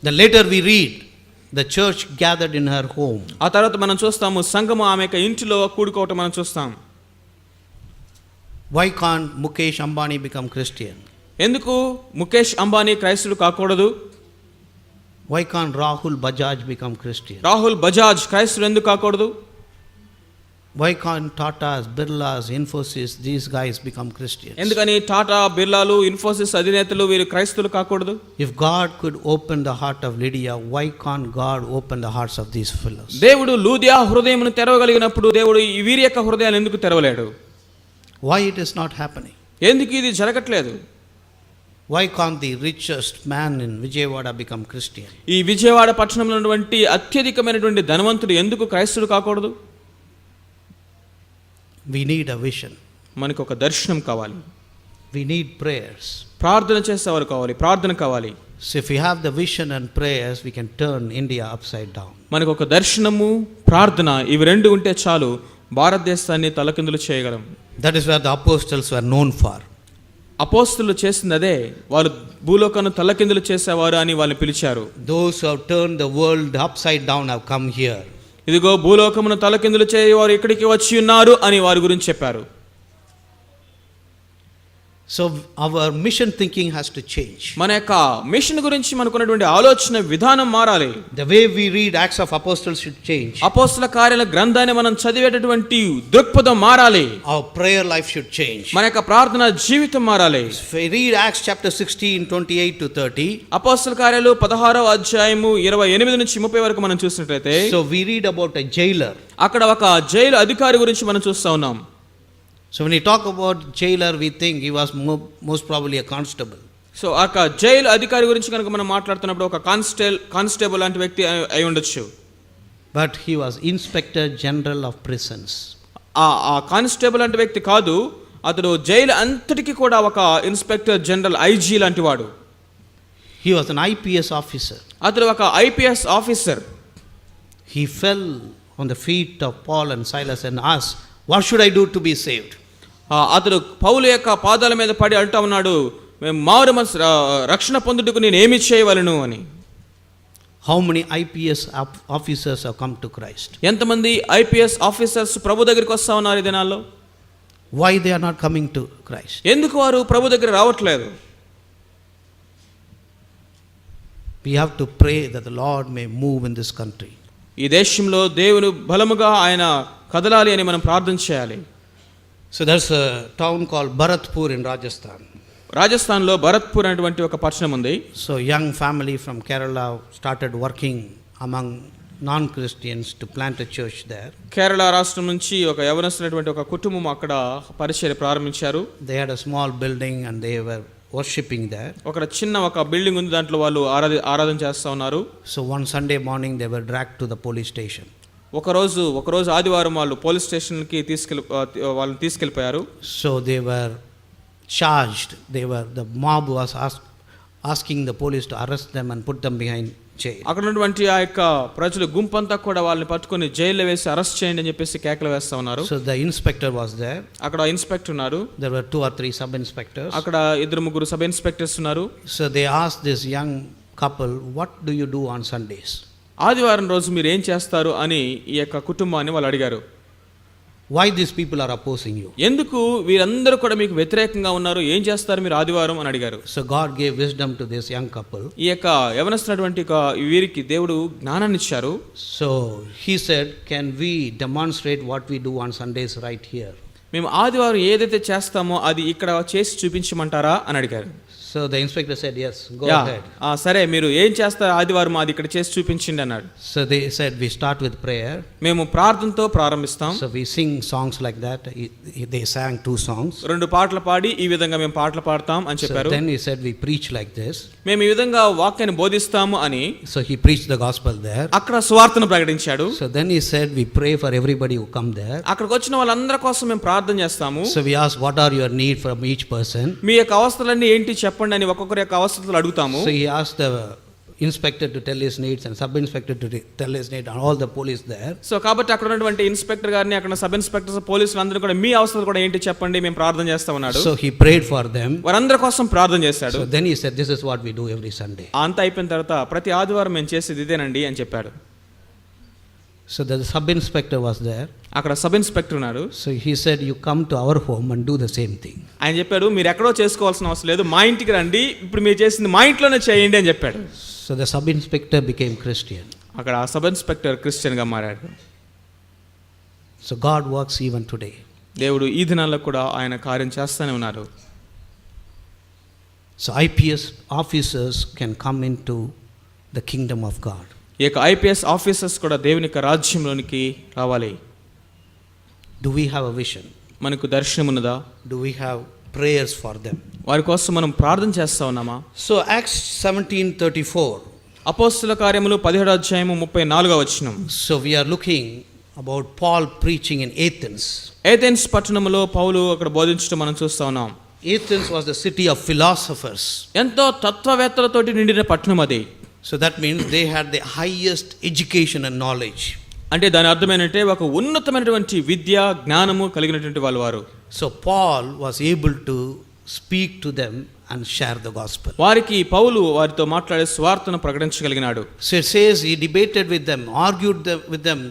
Then later we read the church gathered in her home. ఆ తర్వాత మనం చూస్తాము సంఘము ఆమె యొక్క ఇంటిలో కూడుకోవటం మనం చూస్తాం. Why can't Mukesh Ambani become Christian? ఎందుకు ముఖేష్ అంబానీ క్రైస్తవుడు కాకూడదు? Why can't Rahul Bajaj become Christian? Rahul Bajaj క్రైస్తవుడు ఎందుకు కాకూడదు? Why can't Tatas, Birlas, Infosys, these guys become Christians? ఎందుకని టాటా, బిర్లాలు, ఇన్ఫోసిస్ అధినేతలు వీరు క్రైస్తవులు కాకూడదు? If God could open the heart of Lydia, why can't God open the hearts of these fellows? దేవుడు లూదియా హృదయమును తెరవగలిగినప్పుడు దేవుడు ఈ వీరి యొక్క హృదయాన్ని ఎందుకు తెరవలేడు? Why it is not happening? ఎందుకు ఇది జరగట్లేదు? Why can't the richest man in Vijayawada become Christian? ఈ విజయవాడ పట్టణంలో ఉన్నటువంటి అత్యధికమైనటువంటి ధనవంతుడు ఎందుకు క్రైస్తవుడు కాకూడదు? We need a vision. మనకు ఒక దర్శనం కావాలి. We need prayers. ప్రార్థన చేసేవారు కావాలి, ప్రార్థన కావాలి. So if we have the vision and prayers, we can turn India upside down. మనకు ఒక దర్శనము, ప్రార్థన ఇవి రెండు ఉంటే చాలు భారతదేశాన్ని తలకిందులు చేయగలం. That is where the apostles were known for. అపోస్తలులు చేసింది అదే. వాళ్ళు భూలోకాన్ని తలకిందులు చేసేవారు అని వాళ్ళని పిలిచారు. Those who have turned the world upside down have come here. ఇదిగో భూలోకమును తలకిందులు చేయవారు ఇక్కడికి వచ్చి ఉన్నారు అని వారి గురించి చెప్పారు. So our mission thinking has to change. మన యొక్క మిషన్ గురించి మనకున్నటువంటి ఆలోచన విధానం మారాలి. The way we read Acts of Apostles should change. అపోస్తల కార్యాల గ్రంథాన్ని మనం చదివేటటువంటి దృక్పథం మారాలి. Our prayer life should change. మన యొక్క ప్రార్థన జీవితం మారాలి. If we read Acts chapter 16, 28 to 30. అపోస్తల కార్యాలు 16వ అధ్యాయము 28 నుంచి 30 వరకు మనం చూసినట్లయితే, So we read about a jailer. అక్కడ ఒక జైలు అధికారి గురించి మనం చూస్తా ఉన్నాం. So when we talk about jailer, we think he was most probably a constable. So ఆ జైలు అధికారి గురించి కనుక మనం మాట్లాడుతున్నప్పుడు ఒక కానిస్టేబుల్ లాంటి వ్యక్తి అయి ఉండొచ్చు. But he was Inspector General of Prisons. ఆ కానిస్టేబుల్ లాంటి వ్యక్తి కాదు, అతడు జైలు అంతటికి కూడా ఒక ఇన్స్పెక్టర్ జనరల్, ఐజీ లాంటి వాడు. He was an IPS officer. అతడు ఒక IPS officer. He fell on the feet of Paul and Silas and asked, what should I do to be saved? అతడు పౌలు యొక్క పాదాల మీద పడి అంటూ ఉన్నాడు, మేము మారు మనసు రక్షణ పొందుటకు నేను ఏమి చేయవలను అని. How many IPS officers have come to Christ? ఎంతమంది ఐపీఎస్ ఆఫీసర్స్ ప్రభు దగ్గరికి వస్తా ఉన్నారు ఈ దినాల్లో? Why they are not coming to Christ? ఎందుకు వారు ప్రభు దగ్గర రావట్లేదు? We have to pray that the Lord may move in this country. ఈ దేశంలో దేవుని బలముగా ఆయన కదలాలి అని మనం ప్రార్థన చేయాలి. So there's a town called Bharatpur in Rajasthan. రాజస్థాన్లో భరత్పూర్ అనేటువంటి ఒక పట్టణం ఉంది. So young family from Kerala started working among non-Christians to plant a church there. Kerala రాష్ట్రం నుంచి ఒక యవనస్తున్నటువంటి ఒక కుటుంబం అక్కడ పరిచర్య ప్రారంభించారు. They had a small building and they were worshipping there. ఒక చిన్న ఒక బిల్డింగ్ ఉంది, దాంట్లో వాళ్ళు ఆరాధన చేస్తూ ఉన్నారు. So one Sunday morning they were dragged to the police station. ఒకరోజు ఆదివారం వాళ్ళు పోలీస్ స్టేషన్కి వాళ్ళని తీసుకెళ్ళిపోయారు. So they were charged. The mob was asking the police to arrest them and put them behind jail. అక్కడ ఉన్నటువంటి ఆ యొక్క ప్రజలు గుంపంతా కూడా వాళ్ళని పట్టుకొని జైల్లో వేసి అరెస్ట్ చేయండి అని చెప్పేసి కేకలు వేస్తా ఉన్నారు. So the inspector was there. అక్కడ ఇన్స్పెక్టర్ ఉన్నారు. There were 2 or 3 sub inspectors. అక్కడ 2-3 సబ్ ఇన్స్పెక్టర్స్ ఉన్నారు. So they asked this young couple, what do you do on Sundays? ఆదివారం రోజు మీరు ఏం చేస్తారు అని ఈ యొక్క కుటుంబాన్ని వాళ్ళు అడిగారు. Why these people are opposing you? ఎందుకు వీరందరూ కూడా మీకు వ్యతిరేకంగా ఉన్నారు, ఏం చేస్తారు మీరు ఆదివారం అని అడిగారు. So God gave wisdom to this young couple. ఈ యొక్క యవనస్తున్నటువంటి వీరికి దేవుడు జ్ఞానాన్ని ఇచ్చారు. So he said, can we demonstrate what we do on Sundays right here? మేము ఆదివారం ఏదైతే చేస్తామో అది ఇక్కడ చేసి చూపించమంటారా అని అడిగారు. So the inspector said, yes, go ahead. సరే, మీరు ఏం చేస్తారు ఆదివారం అది ఇక్కడ చేసి చూపించండి అన్నాడు. So they said, we start with prayer. మేము ప్రార్థనతో ప్రారంభిస్తాం. So we sing songs like that. They sang 2 songs. 2 పాటలు పాడి ఈ విధంగా మేము పాటలు పాడతాం అని చెప్పారు. So then he said, we preach like this. మేము ఈ విధంగా వాక్యాన్ని బోధిస్తాము అని. So he preached the gospel there. అక్కడ సువార్తను ప్రకటించాడు. So then he said, we pray for everybody who come there. అక్కడికి వచ్చిన వాళ్ళందరి కోసం మేము ప్రార్థన చేస్తాము. So we ask, what are your need from each person? మీ యొక్క అవసరాలన్నీ ఏంటి చెప్పండి అని ఒక్కొక్కరి యొక్క అవసరాలు అడుగుతాము. So he asked the inspector to tell his needs and sub inspector to tell his need and all the police there. So కాబట్టి అక్కడ ఉన్నటువంటి ఇన్స్పెక్టర్ గారిని, అక్కడ సబ్ ఇన్స్పెక్టర్స్, పోలీసులు అందరూ కూడా మీ అవసరాలు కూడా ఏంటి చెప్పండి, మేము ప్రార్థన చేస్తాం అన్నాడు. So he prayed for them. వారందరి కోసం ప్రార్థన చేశాడు. So then he said, this is what we do every Sunday. అంతా అయిపోయిన తర్వాత ప్రతి ఆదివారం మేము చేసేది ఇదేనండి అని చెప్పాడు. So the sub inspector was there. అక్కడ సబ్ ఇన్స్పెక్టర్ ఉన్నాడు. So he said, you come to our home and do the same thing. ఆయన చెప్పాడు, మీరు ఎక్కడో చేసుకోవాల్సిన అవసరం లేదు, మా ఇంటికి రండి, ఇప్పుడు మీరు చేసింది మా ఇంట్లోనే చేయండి అని చెప్పాడు. So the sub inspector became Christian. అక్కడ ఆ సబ్ ఇన్స్పెక్టర్ క్రిస్టియన్ గా మారాడు. So God works even today. దేవుడు ఈ దినాల్లో కూడా ఆయన కార్యం చేస్తూనే ఉన్నారు. So IPS officers can come into the kingdom of God. ఈ యొక్క ఐపీఎస్ ఆఫీసర్స్ కూడా దేవుని యొక్క రాజ్యంలోనికి రావాలి. Do we have a vision? మనకు దర్శనం ఉన్నదా? Do we have prayers for them? వారి కోసం మనం ప్రార్థన చేస్తా ఉన్నామా? So Acts 17:34. అపోస్తల కార్యములు 17వ అధ్యాయము 34వ వచనం. So we are looking about Paul preaching in Athens. Athens పట్టణంలో పౌలు అక్కడ బోధించడం మనం చూస్తా ఉన్నాం. Athens was the city of philosophers. ఎంతో తత్వవేత్తలతోటి నిండిన పట్టణం అది. So that means they had the highest education and knowledge. అంటే దాని అర్థం ఏంటంటే ఒక ఉన్నతమైనటువంటి విద్య జ్ఞానము కలిగినటువంటి వారు. So Paul was able to speak to them and share the gospel. వారికి పౌలు వారితో మాట్లాడే సువార్తను ప్రకటించగలిగినాడు. So it says he debated with them, argued with them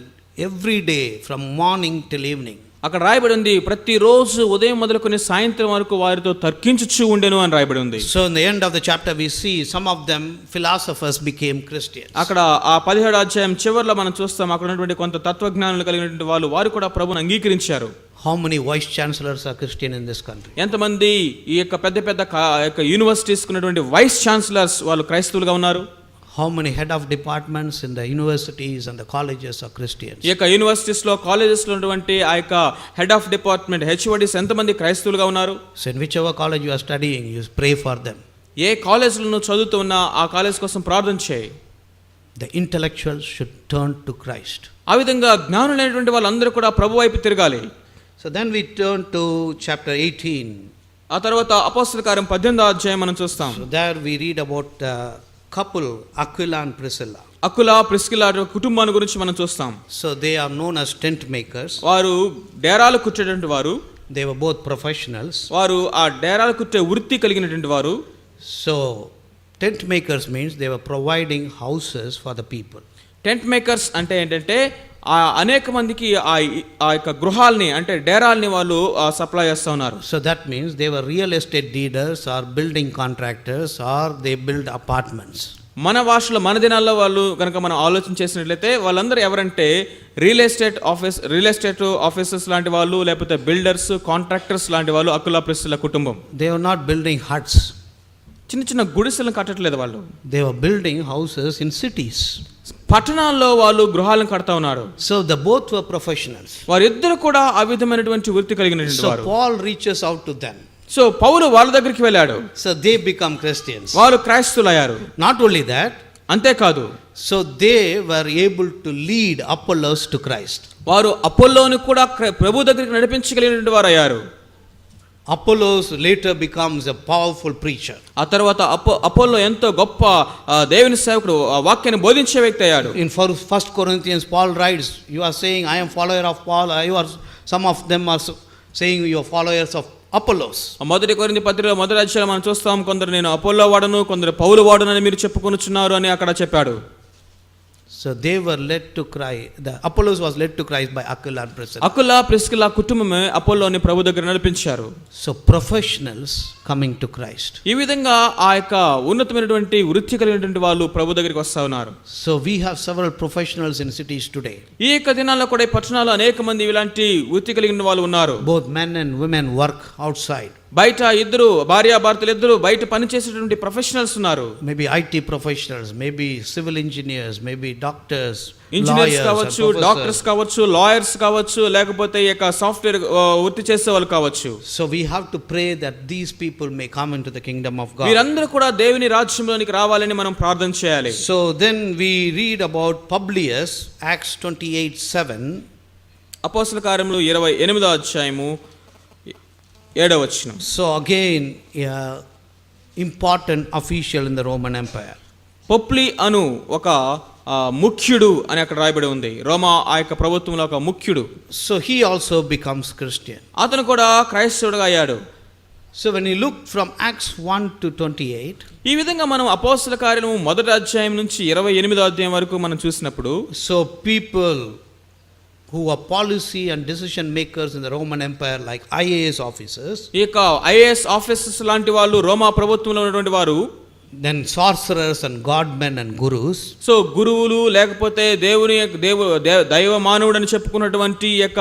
every day from morning till evening. అక్కడ రాయబడి ఉంది, ప్రతిరోజు ఉదయం మొదలుకొని సాయంత్రం వరకు వారితో తర్కించుచూ ఉండెను అని రాయబడి ఉంది. So in the end of the chapter we see some of them philosophers became Christians. అక్కడ ఆ 17వ అధ్యాయం చివరిలో మనం చూస్తాం, అక్కడ ఉన్నటువంటి కొంత తత్వజ్ఞానులు కలిగినటువంటి వారు కూడా ప్రభువుని అంగీకరించారు. How many vice chancellors are Christian in this country? ఎంతమంది ఈ యొక్క పెద్ద పెద్ద యొక్క యూనివర్సిటీస్ ఉన్నటువంటి వైస్ ఛాన్సలర్స్ వాళ్ళు క్రైస్తవులుగా ఉన్నారు? How many head of departments in the universities and the colleges are Christians? ఈ యొక్క యూనివర్సిటీస్ లో కాలేజెస్ లో ఉన్నటువంటి ఆ యొక్క హెడ్ ఆఫ్ డిపార్ట్మెంట్ హెచ్ఓడిస్ ఎంతమంది క్రైస్తవులుగా ఉన్నారు? So in whichever college you are studying, you pray for them. ఏ కాలేజీలో నువ్వు చదువుతున్నా ఆ కాలేజ్ కోసం ప్రార్థన చేయి. The intellectuals should turn to Christ. ఆ విధంగా జ్ఞానులైనటువంటి వాళ్ళందరూ కూడా ప్రభు వైపు తిరగాలి. So then we turn to chapter 18. ఆ తర్వాత అపోస్తల కార్యం 18వ అధ్యాయం మనం చూస్తాం. So there we read about couple Aquila and Priscilla. అకుల ప్రిస్కిల కుటుంబాన్ని గురించి మనం చూస్తాం. So they are known as tent makers. వారు డేరాలు కుట్టేటువంటి వారు. They were both professionals. వారు ఆ డేరాలు కుట్టే వృత్తి కలిగినటువంటి వారు. So tent makers means they were providing houses for the people. Tent makers అంటే ఏంటంటే ఆ అనేక మందికి ఆ యొక్క గృహాల్ని అంటే డేరాల్ని వాళ్ళు సప్లై చేస్తూ ఉన్నారు. So that means they were real estate dealers or building contractors or they build apartments. మన భాషలో మన దినాల్లో వాళ్ళు కనుక మనం ఆలోచన చేసినట్లయితే వాళ్ళందరూ ఎవరంటే రియల్ ఎస్టేట్ ఆఫీసర్స్ లాంటి వాళ్ళు, లేకపోతే బిల్డర్స్, కాంట్రాక్టర్స్ లాంటి వాళ్ళు అకుల ప్రిస్కిల కుటుంబం. They were not building huts. చిన్న చిన్న గుడిసెలను కట్టట్లేదు వాళ్ళు. They were building houses in cities. పట్టణాల్లో వాళ్ళు గృహాలను కడతా ఉన్నారు. So the both were professionals. వారిద్దరు కూడా ఆ విధమైనటువంటి వృత్తి కలిగినటువంటి So వారు. Paul reaches out to them. So పౌలు వాళ్ళ దగ్గరికి వెళ్ళాడు. So they become Christians. వారు క్రైస్తవులయ్యారు. Not only that, అంతేకాదు so they were able to lead Apollos to Christ. వారు అపోల్లోని కూడా ప్రభు దగ్గరికి నడిపించగలిగినటువంటి వారు అయ్యారు. Apollos later becomes a powerful preacher. ఆ తర్వాత అపోల్లో ఎంతో గొప్ప దేవుని సేవకుడు, వాక్యాన్ని బోధించే వ్యక్తి అయ్యాడు. In 1 Corinthians Paul writes, you are saying I am follower of Paul, some of them are saying you are followers of Apollos. మొదటి కొరింథీ పత్రికలో మొదటి అధ్యాయంలో మనం చూస్తాం, కొందరు నేను అపోల్లో వాడను, కొందరు పౌలు వాడను అని మీరు చెప్పుకొనుచున్నారు అని అక్కడ చెప్పాడు. So they were led to Christ. The Apollos was led to Christ by Aquila and Priscilla. అకుల ప్రిస్కిల కుటుంబమే అపోల్లోని ప్రభు దగ్గర నడిపించారు. So professionals coming to Christ. ఈ విధంగా ఆ యొక్క ఉన్నతమైనటువంటి వృత్తి కలిగినటువంటి వాళ్ళు ప్రభు దగ్గరికి వస్తా ఉన్నారు. So we have several professionals in cities today. ఈ యొక్క దినాల్లో కూడా ఈ పట్టణాల్లో అనేక మంది ఇలాంటి వృత్తి కలిగిన వాళ్ళు ఉన్నారు. Both men and women work outside. బయట ఇద్దరు భార్యాభర్తలు ఇద్దరు బయట పనిచేసేటువంటి ప్రొఫెషనల్స్ ఉన్నారు. Maybe IT professionals, maybe civil engineers, maybe doctors, engineers lawyers, కావచ్చు, and professors. డాక్టర్స్ కావచ్చు, లాయర్స్ కావచ్చు, లేకపోతే ఈ యొక్క సాఫ్ట్వేర్ వృత్తి చేసే వాళ్ళు కావచ్చు. So we have to pray that these people may come into the kingdom of God. వీరందరూ కూడా దేవుని రాజ్యంలోనికి రావాలని మనం ప్రార్థన చేయాలి. So then we read about Publius, Acts 28:7. అపోస్తల కార్యములు 28వ అధ్యాయము 7వ వచనం. So again, important official in the Roman Empire. పొప్లి అను ఒక ముఖ్యుడు అని అక్కడ రాయబడి ఉంది. రోమా ఆ యొక్క ప్రభుత్వంలో ఒక ముఖ్యుడు. So he also becomes Christian. అతను కూడా క్రైస్తవుడుగా అయ్యాడు. So when you look from Acts 1 to 28, ఈ విధంగా మనం అపోస్తల కార్యము మొదటి అధ్యాయం నుంచి 28వ అధ్యాయం వరకు మనం చూసినప్పుడు, so people who are policy and decision makers in the Roman Empire like IAS officers, ఈ యొక్క ఐఏఎస్ ఆఫీసర్స్ లాంటి వాళ్ళు రోమా ప్రభుత్వంలో ఉన్నటువంటి వారు, then sorcerers and godmen and gurus, so గురువులు లేకపోతే దైవ మానవుడు అని చెప్పుకున్నటువంటి యొక్క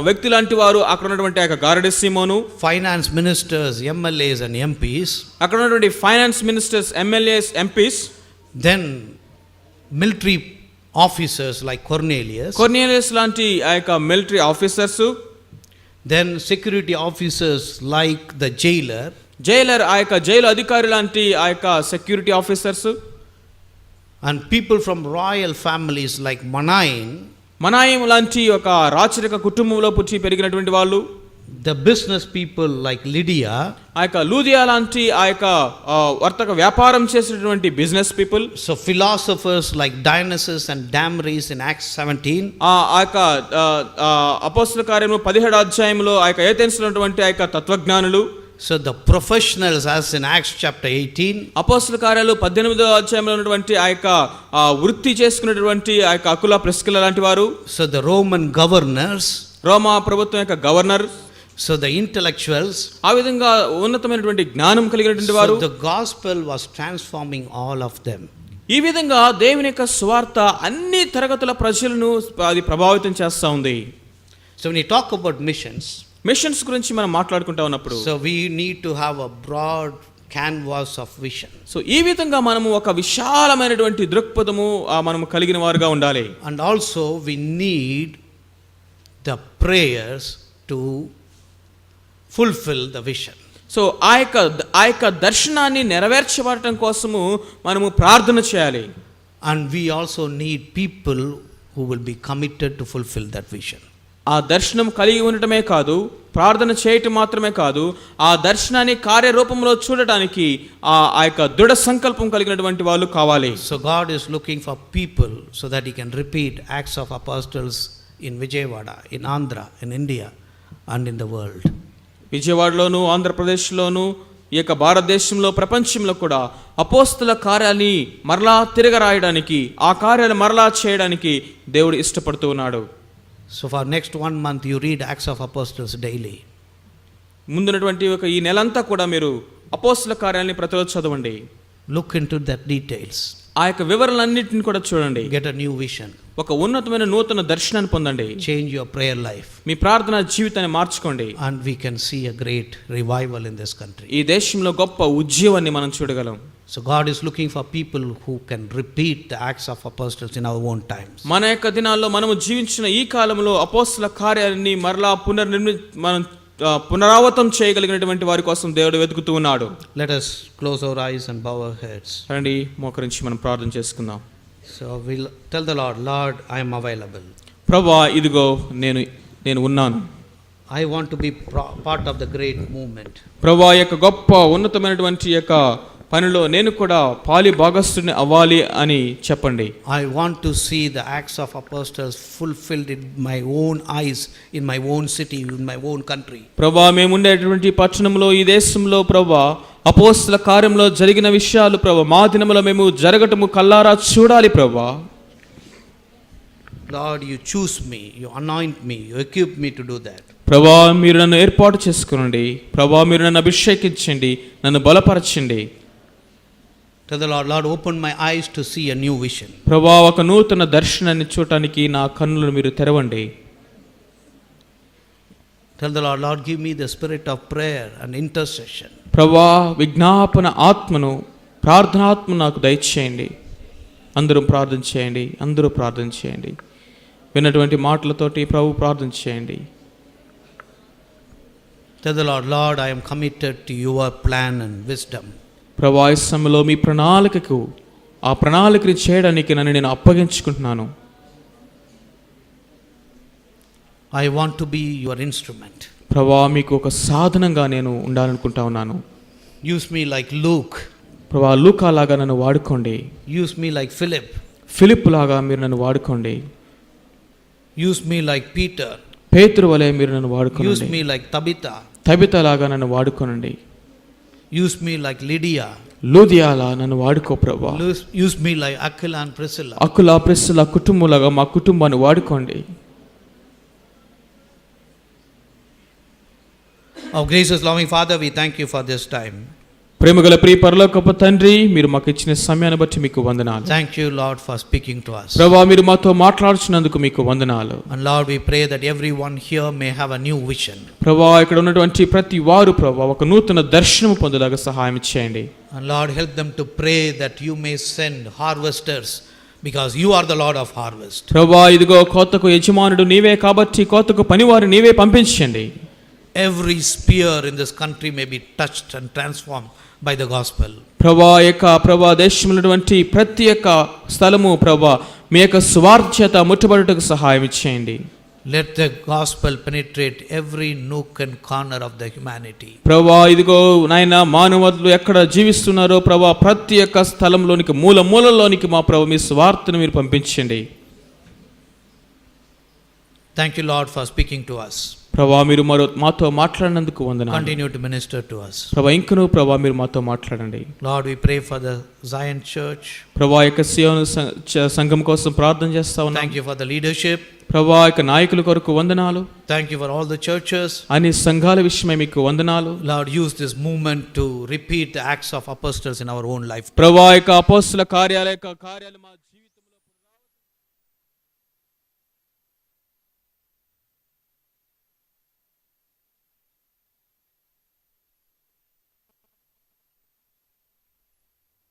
వ్యక్తి లాంటి వారు, అక్కడ ఉన్నటువంటి యొక్క గారడీ సీమోను, finance ministers, MLAs and MPs, అక్కడ ఉన్నటువంటి finance ministers, MLAs, MPs, then military officers like Cornelius లాంటి ఆ యొక్క military officers, then security officers like the jailer ఆ యొక్క జైలు అధికారి లాంటి ఆ యొక్క security officers, and people from royal families like మనాయిం లాంటి ఒక రాచరిక కుటుంబంలో పుట్టి పెరిగినటువంటి వాళ్ళు, the business people like Lydia, ఆ యొక్క లూదియా లాంటి ఆ యొక్క వర్తక వ్యాపారం చేసేటువంటి business people, so philosophers like Dionysius and Damaris in Acts 17, ఆ యొక్క అపోస్తల కార్యము 17వ అధ్యాయంలో ఆ యొక్క ఏథెన్స్లో ఉన్నటువంటి ఆ యొక్క తత్వజ్ఞానులు, so the professionals as in Acts chapter 18, అపోస్తల కార్యాలు 18వ అధ్యాయంలో ఉన్నటువంటి ఆ యొక్క వృత్తి చేసుకునేటువంటి ఆ యొక్క అకుల ప్రిస్కిల లాంటి వారు, so the Roman governors, రోమా ప్రభుత్వం యొక్క గవర్నర్, So the intellectuals, ఆ విధంగా ఉన్నతమైనటువంటి జ్ఞానం కలిగినటువంటి వారు, so the gospel was transforming all of them. ఈ విధంగా దేవుని యొక్క సువార్త అన్ని తరగతుల ప్రజలను అది ప్రభావితం చేస్తా ఉంది. So when you talk about missions, machines గురించి మనం మాట్లాడుకుంటా ఉన్నప్పుడు, so we need to have a broad canvas of vision. So ఈ విధంగా మనము ఒక విశాలమైనటువంటి దృక్పథము మనము కలిగిన వారుగా ఉండాలి. And also we need the prayers to fulfill the vision. So ఆ యొక్క దర్శనాన్ని నెరవేర్చబడటం కోసము మనము ప్రార్థన చేయాలి. And we also need people who will be committed to fulfill that vision. ఆ దర్శనం కలిగి ఉండటమే కాదు, ప్రార్థన చేయటం మాత్రమే కాదు, ఆ దర్శనాన్ని కార్యరూపంలో చూడటానికి ఆ యొక్క దృఢ సంకల్పం కలిగినటువంటి వాళ్ళు కావాలి. So God is looking for people so that He can repeat Acts of Apostles in Vijayawada, in Andhra, in India and in the world. విజయవాడలోను, ఆంధ్రప్రదేశ్లోను, ఈ యొక్క భారతదేశంలో, ప్రపంచంలో కూడా అపోస్తల కార్యాన్ని మరలా తిరగరాయడానికి, ఆ కార్యాలు మరలా చేయడానికి దేవుడు ఇష్టపడుతూ ఉన్నాడు. So for next 1 month you read Acts of Apostles daily. ముందున్నటువంటి ఒక ఈ నెలంతా కూడా మీరు అపోస్తల కార్యాన్ని ప్రతిరోజు చదవండి. Look into that details. ఆ యొక్క వివరాలన్నింటిని కూడా చూడండి. Get a new vision. ఒక ఉన్నతమైన నూతన దర్శనాన్ని పొందండి. Change your prayer life. మీ ప్రార్థన జీవితాన్ని మార్చుకోండి. And we can see a great revival in this country. ఈ దేశంలో గొప్ప ఉజ్జీవాన్ని మనం చూడగలం. So God is looking for people who can repeat the Acts of Apostles in our own times. మన యొక్క దినాల్లో మనము జీవించిన ఈ కాలంలో అపోస్తల కార్యాన్ని మరలా మనం పునరావృతం చేయగలిగినటువంటి వారి కోసం దేవుడు వెతుకుతూ ఉన్నాడు. Let us close our eyes and bow our heads. రండి, మోకరించి మనం ప్రార్థన చేసుకుందాం. So we'll tell the Lord, Lord, I am available. ప్రభువా, ఇదిగో నేను ఉన్నాను. I want to be part of the great movement. ప్రభువా, యొక్క గొప్ప ఉన్నతమైనటువంటి యొక్క పనిలో నేను కూడా పాలి భాగస్తుని అవ్వాలి అని చెప్పండి. I want to see the Acts of Apostles fulfilled in my own eyes, in my own city, in my own country. ప్రభువా, మేము ఉండేటువంటి పట్టణంలో, ఈ దేశంలో ప్రభువా అపోస్తల కార్యంలో జరిగిన విషయాలు ప్రభువా మా దినములో మేము జరగటము కల్లారా చూడాలి. ప్రభువా, Lord, you choose me, you anoint me, you equip me to do that. ప్రభువా, మీరు నన్ను ఏర్పాటు చేసుకునండి. ప్రభువా, మీరు నన్ను అభిషేకించండి, నన్ను బలపరచండి. Tell the Lord, Lord, open my eyes to see a new vision. ప్రభువా, ఒక నూతన దర్శనాన్ని చూడటానికి నా కన్నులను మీరు తెరవండి. Tell the Lord, Lord, give me the spirit of prayer and intercession. ప్రభువా, విజ్ఞాపన ఆత్మను, ప్రార్థనాత్మను నాకు దయచేయండి. అందరూ ప్రార్థన చేయండి, అందరూ ప్రార్థన చేయండి. విన్నటువంటి మాటలతోటి ప్రభు ప్రార్థన చేయండి. Tell the Lord, Lord, I am committed to your plan and wisdom. ప్రభువా, ఈ సమయంలో మీ ప్రణాళికకు, ఆ ప్రణాళికని చేయడానికి నేను అప్పగించుకుంటున్నాను. I want to be your instrument. ప్రభువా, మీకు ఒక సాధనంగా నేను ఉండాలనుకుంటా ఉన్నాను. Use me like Luke. ప్రభువా, లూకా లాగా నన్ను వాడుకోండి. Use me like Philip. Philip లాగా మీరు నన్ను వాడుకోండి. Use me like Peter. పేతురు వలె మీరు నన్ను Use వాడుకోండి. me like Tabitha. తబిత లాగా నన్ను వాడుకోనండి. Use me like Lydia. లూదియాలా నన్ను వాడుకో ప్రభువా. Use me like Aquila and Priscilla. అకుల ప్రిస్సిల్ల కుటుంబంలాగా మా కుటుంబాన్ని వాడుకోండి. Our gracious loving Father, we thank you for this time. ప్రేమగల ప్రియ పరలోకపు తండ్రి, మీరు మాకు ఇచ్చిన సమయాన్ని బట్టి మీకు వందనాలు. Thank you, Lord, for speaking to us. ప్రభువా, మీరు మాతో మాట్లాడుచున్నందుకు మీకు వందనాలు. And Lord, we pray that everyone here may have a new vision. ప్రభువా, ఇక్కడ ఉన్నటువంటి ప్రతి వారు ప్రభువా ఒక నూతన దర్శనం పొందేలాగా సహాయం చేయండి. And Lord, help them to pray that you may send harvesters, because you are the Lord of harvest. ప్రభువా, ఇదిగో కోతకు యజమానుడు నీవే కాబట్టి కోతకు పనివారు నీవే పంపించండి. Every spear in this country may be touched and transformed by the gospel. ప్రభా దేశంలో ప్రతి ఒక్క స్థలము ప్రభా మీ యొక్క సువార్త చేత ముట్టబడుటకు సహాయం చేయండి. Let the gospel penetrate every nook and corner of the humanity. ప్రభా, ఇదిగో నాయనా, మానవులు ఎక్కడ జీవిస్తున్నారో ప్రభా ప్రతి ఒక్క స్థలంలోనికి మూలలోనికి మా ప్రభు మీ సువార్తను మీరు పంపించండి. Thank you, Lord, for speaking to us. ప్రభా మీరు మాతో మాట్లాడినందుకు వందనాలు. Continue to minister to us. ప్రభా ఇంకను ప్రభా మీరు మాతో మాట్లాడండి. Lord, we pray for the Zion Church. ప్రభా యొక్క సియోను సంఘం కోసం ప్రార్థన చేస్తా ఉన్నాం. Thank you for the leadership. ప్రభా యొక్క నాయకుల కొరకు వందనాలు. Thank you for all the churches. అన్ని సంఘాల విషయమై మీకు వందనాలు. Lord, use this movement to repeat the acts of apostles in our own life. ప్రభా యొక్క అపోస్తల కార్యాలు